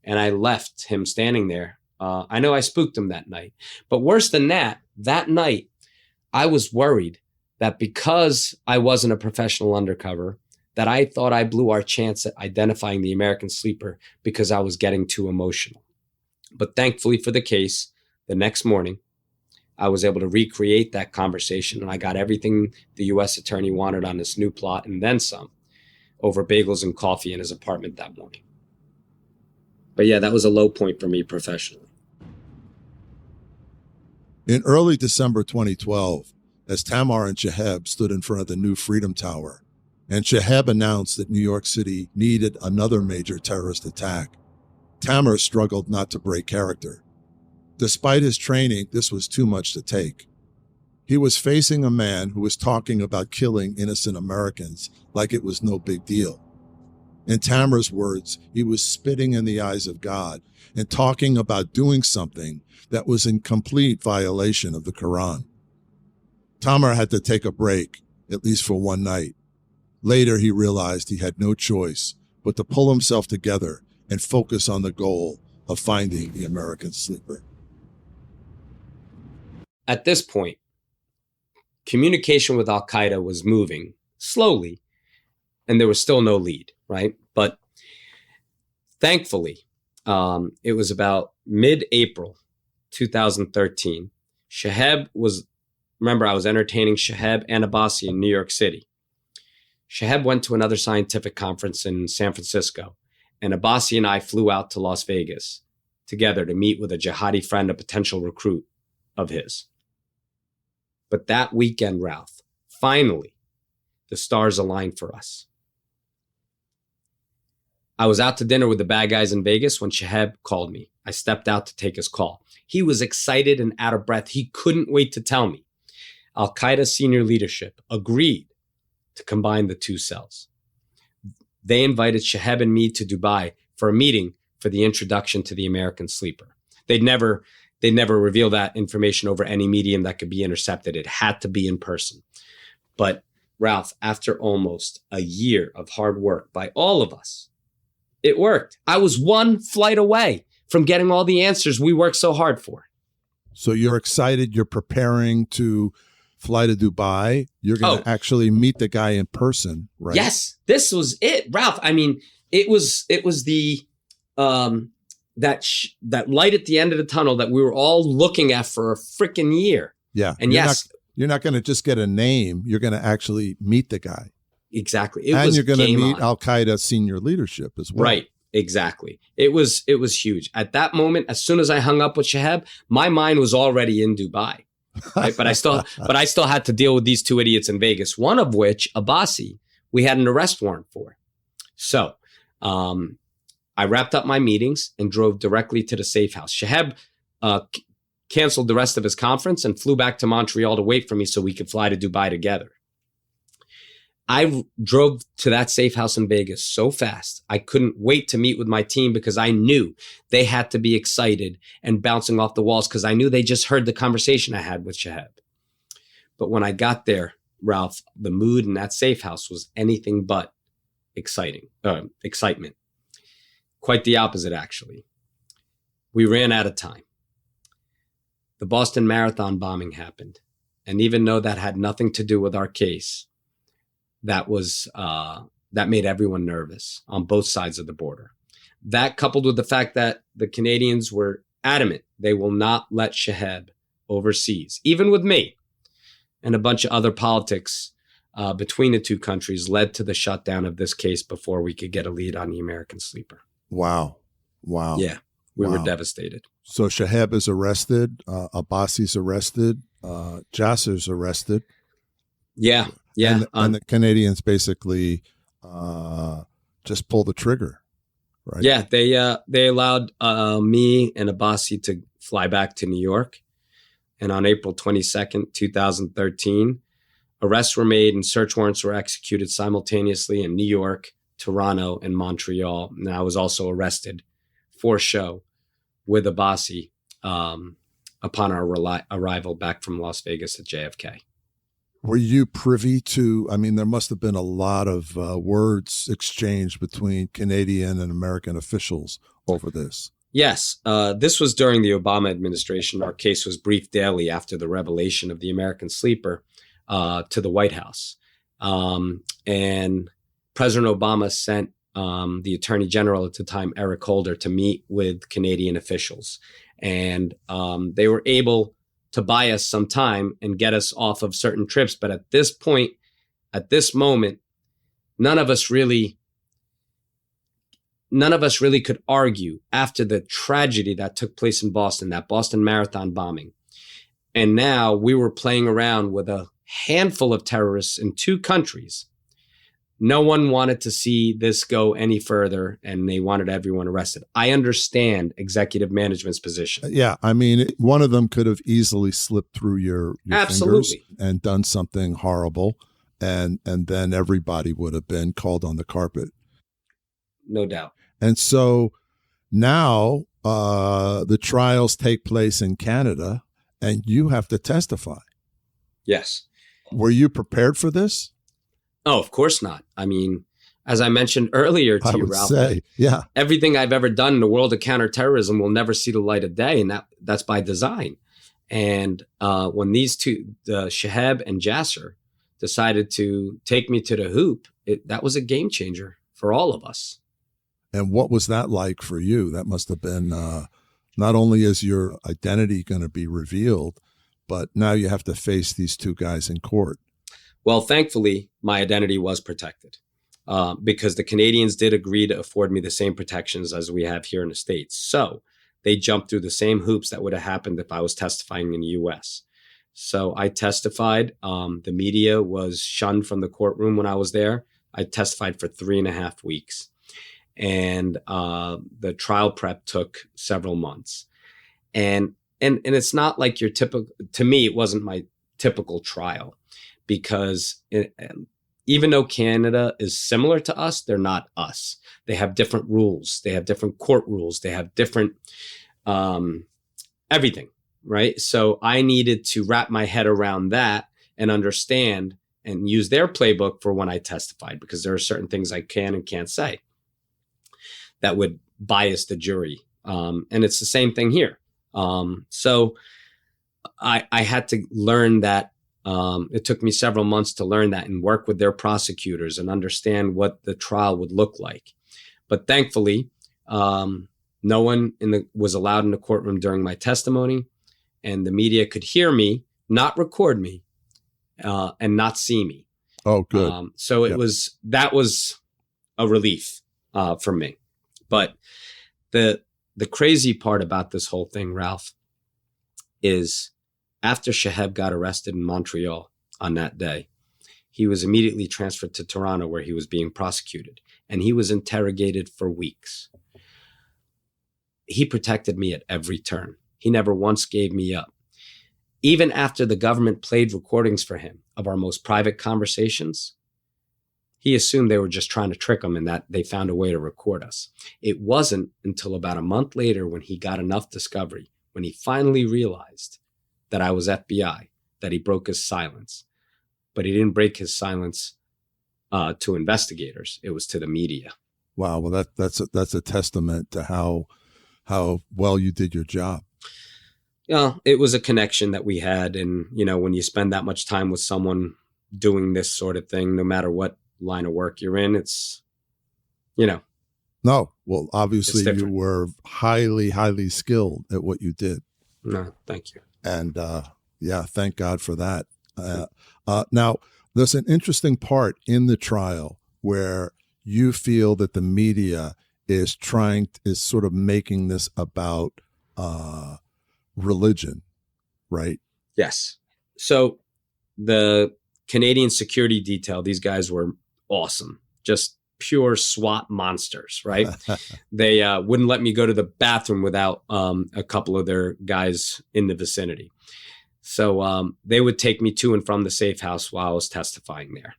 And I left him standing there. I know I spooked him that night. But worse than that night, I was worried that because I wasn't a professional undercover, that I thought I blew our chance at identifying the American sleeper because I was getting too emotional. But thankfully for the case, the next morning, I was able to recreate that conversation, and I got everything the U.S. attorney wanted on this new plot and then some over bagels and coffee in his apartment that morning. But yeah, that was a low point for me professionally. In early December 2012, as Tamer and Chiheb stood in front of the new Freedom Tower, and Chiheb announced that New York City needed another major terrorist attack, Tamer struggled not to break character. Despite his training, this was too much to take. He was facing a man who was talking about killing innocent Americans like it was no big deal. In Tamer's words, he was spitting in the eyes of God and talking about doing something that was in complete violation of the Quran. Tamer had to take a break, at least for one night. Later, he realized he had no choice but to pull himself together and focus on the goal of finding the American sleeper. At this point, communication with Al-Qaeda was moving slowly, and there was still no lead, right? But thankfully, it was about mid-April 2013. Remember, I was entertaining Chiheb and Abbasi in New York City. Chiheb went to another scientific conference in San Francisco, and Abbasi and I flew out to Las Vegas together to meet with a jihadi friend, a potential recruit of his. But that weekend, Ralph, finally, the stars aligned for us. I was out to dinner with the bad guys in Vegas when Chiheb called me. I stepped out to take his call. He was excited and out of breath. He couldn't wait to tell me. Al-Qaeda senior leadership agreed to combine the two cells. They invited Chiheb and me to Dubai for a meeting for the introduction to the American sleeper. They'd never reveal that information over any medium that could be intercepted. It had to be in person. But Ralph, after almost a year of hard work by all of us, it worked. I was one flight away from getting all the answers we worked so hard for. So you're excited. You're preparing to fly to Dubai. You're going to actually meet the guy in person, right? Yes, this was it, Ralph. I mean, it was the that light at the end of the tunnel that we were all looking at for a freaking year. Yeah, and you're not going to just get a name. You're going to actually meet the guy. Exactly. And you're going to meet Al-Qaeda senior leadership as well. Right. Exactly. It was huge. At that moment, as soon as I hung up with Chiheb, my mind was already in Dubai. Right? But I still had to deal with these two idiots in Vegas, one of which, Abbasi, we had an arrest warrant for. So I wrapped up my meetings and drove directly to the safe house. Chiheb canceled the rest of his conference and flew back to Montreal to wait for me so we could fly to Dubai together. I drove to that safe house in Vegas so fast, I couldn't wait to meet with my team because I knew they had to be excited and bouncing off the walls because I knew they just heard the conversation I had with Chiheb. But when I got there, Ralph, the mood in that safe house was anything but excitement. Quite the opposite, actually. We ran out of time. The Boston Marathon bombing happened. And even though that had nothing to do with our case, that made everyone nervous on both sides of the border. That, coupled with the fact that the Canadians were adamant they will not let Chiheb overseas, even with me, and a bunch of other politics between the two countries, led to the shutdown of this case before we could get a lead on the American sleeper. Wow. Yeah, we were devastated. So Chiheb is arrested, Abbasi's arrested, Jasser's arrested. Yeah. And the Canadians basically just pulled the trigger, right? Yeah, they allowed me and Abbasi to fly back to New York. And on April 22nd, 2013, arrests were made and search warrants were executed simultaneously in New York, Toronto, and Montreal. And I was also arrested for show with Abbasi upon our arrival back from Las Vegas at JFK. Were you privy to, there must have been a lot of words exchanged between Canadian and American officials over this. Yes, this was during the Obama administration. Our case was briefed daily after the revelation of the American Sleeper to the White House. And President Obama sent the Attorney General at the time, Eric Holder, to meet with Canadian officials. And they were able to buy us some time and get us off of certain trips. But at this point, at this moment, none of us really could argue after the tragedy that took place in Boston, that Boston Marathon bombing. And now we were playing around with a handful of terrorists in 2 countries. No one wanted to see this go any further, and they wanted everyone arrested. I understand executive management's position. Yeah, I mean, one of them could have easily slipped through your Absolutely. fingers and done something horrible, and then everybody would have been called on the carpet. No doubt. And so now the trials take place in Canada, and you have to testify. Yes. Were you prepared for this? Oh, of course not. I mean, as I mentioned earlier to you, Ralph, yeah, everything I've ever done in the world of counterterrorism will never see the light of day, and that's by design. And when these two, Chiheb and Jasser, decided to take me to the hoop, that was a game changer for all of us. And what was that like for you? That must have been not only is your identity going to be revealed, but now you have to face these 2 guys in court. Well, thankfully, my identity was protected because the Canadians did agree to afford me the same protections as we have here in the States. So they jumped through the same hoops that would have happened if I was testifying in the U.S. So I testified. The media was shunned from the courtroom when I was there. I testified for 3.5 weeks. And the trial prep took several months. And it's not like your typical, to me, it wasn't my typical trial. Because even though Canada is similar to us, they're not us. They have different rules. They have different court rules. They have different everything, right? So I needed to wrap my head around that and understand and use their playbook for when I testified, because there are certain things I can and can't say that would bias the jury. And it's the same thing here. So I had to learn that. It took me several months to learn that and work with their prosecutors and understand what the trial would look like. But thankfully, no one was allowed in the courtroom during my testimony, and the media could hear me, not record me, and not see me. Oh, good. So that was a relief for me. But the crazy part about this whole thing, Ralph, is after Chiheb got arrested in Montreal on that day, he was immediately transferred to Toronto, where he was being prosecuted, and he was interrogated for weeks. He protected me at every turn. He never once gave me up. Even after the government played recordings for him of our most private conversations, he assumed they were just trying to trick him and that they found a way to record us. It wasn't until about a month later, when he got enough discovery, when he finally realized that I was FBI, that he broke his silence. But he didn't break his silence to investigators. It was to the media. Wow. Well, that's a testament to how well you did your job. Yeah, it was a connection that we had. And, when you spend that much time with someone doing this sort of thing, no matter what line of work you're in, it's, No, well, obviously you were highly, highly skilled at what you did. No, thank you. And thank God for that. Now, there's an interesting part in the trial where you feel that the media is sort of making this about religion, right? Yes. So the Canadian security detail, these guys were awesome, just pure SWAT monsters, right? They wouldn't let me go to the bathroom without a couple of their guys in the vicinity. So they would take me to and from the safe house while I was testifying there.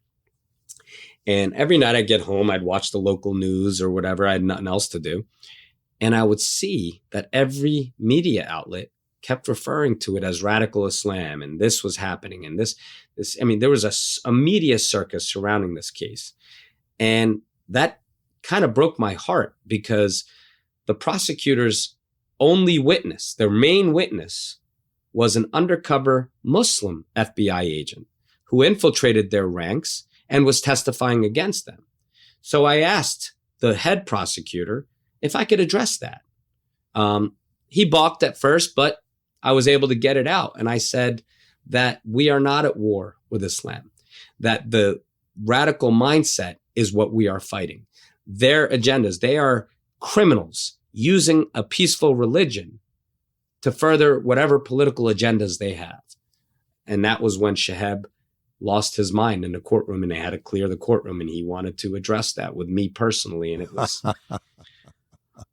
And every night I'd get home, I'd watch the local news or whatever. I had nothing else to do. And I would see that every media outlet kept referring to it as radical Islam, and this was happening. And there was a media circus surrounding this case. And that kind of broke my heart, because the prosecutors only witness, their main witness, was an undercover Muslim FBI agent who infiltrated their ranks and was testifying against them. So I asked the head prosecutor if I could address that. He balked at first, but I was able to get it out. And I said that we are not at war with Islam, that the radical mindset is what we are fighting. Their agendas, they are criminals using a peaceful religion to further whatever political agendas they have. And that was when Chiheb lost his mind in the courtroom, and they had to clear the courtroom, and he wanted to address that with me personally. And it was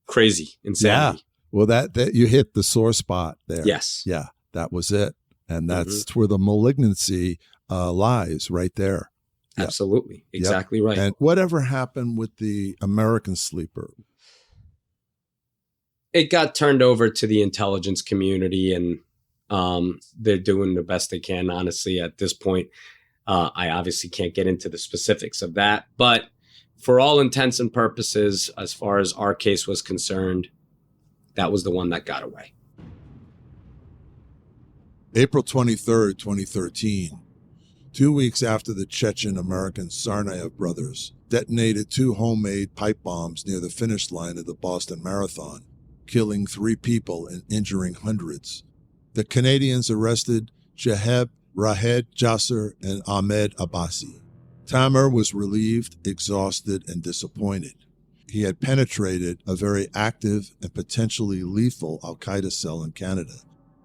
crazy, insanity. Yeah. Well, that you hit the sore spot there. Yes. Yeah, that was it. And that's where the malignancy lies, right there. Yep. Absolutely. Exactly right. And whatever happened with the American sleeper? It got turned over to the intelligence community, and they're doing the best they can. Honestly, at this point, I obviously can't get into the specifics of that. But for all intents and purposes, as far as our case was concerned, that was the one that got away. April 23rd, 2013, 2 weeks after the Chechen-American Tsarnaev brothers detonated 2 homemade pipe bombs near the finish line of the Boston Marathon, killing 3 people and injuring hundreds, the Canadians arrested Chiheb, Rahed Jasser, and Ahmed Abbasi. Tamer was relieved, exhausted, and disappointed. He had penetrated a very active and potentially lethal Al-Qaeda cell in Canada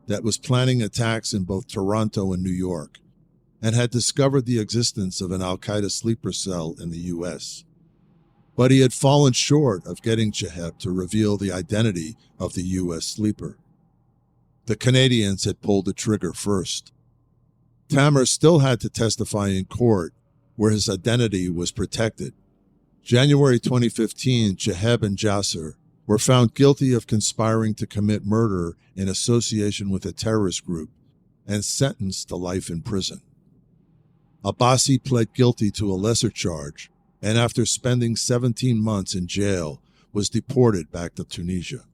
that was planning attacks in both Toronto and New York, and had discovered the existence of an Al-Qaeda sleeper cell in the U.S. But he had fallen short of getting Chiheb to reveal the identity of the U.S. sleeper. The Canadians had pulled the trigger first. Tamer still had to testify in court, where his identity was protected. January 2015, Chiheb and Jasser were found guilty of conspiring to commit murder in association with a terrorist group and sentenced to life in prison. Abbasi pled guilty to a lesser charge, and after spending 17 months in jail, was deported back to Tunisia.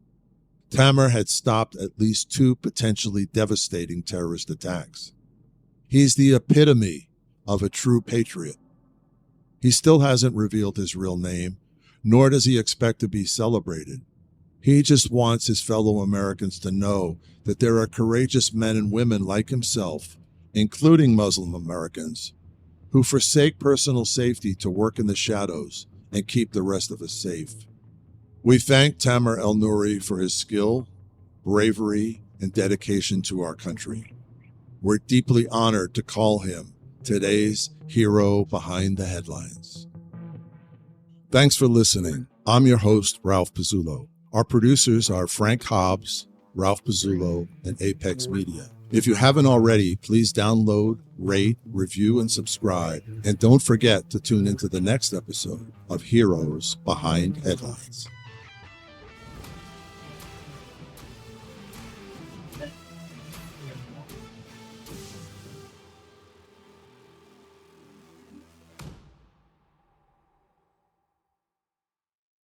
Tamer had stopped at least 2 potentially devastating terrorist attacks. He's the epitome of a true patriot. He still hasn't revealed his real name, nor does he expect to be celebrated. He just wants his fellow Americans to know that there are courageous men and women like himself, including Muslim Americans, who forsake personal safety to work in the shadows and keep the rest of us safe. We thank Tamer Elnoury for his skill, bravery, and dedication to our country. We're deeply honored to call him today's hero behind the headlines. Thanks for listening. I'm your host, Ralph Pizzullo. Our producers are Frank Hobbs, Ralph Pizzullo, and Apex Media. If you haven't already, please download, rate, review, and subscribe. And don't forget to tune into the next episode of Heroes Behind Headlines.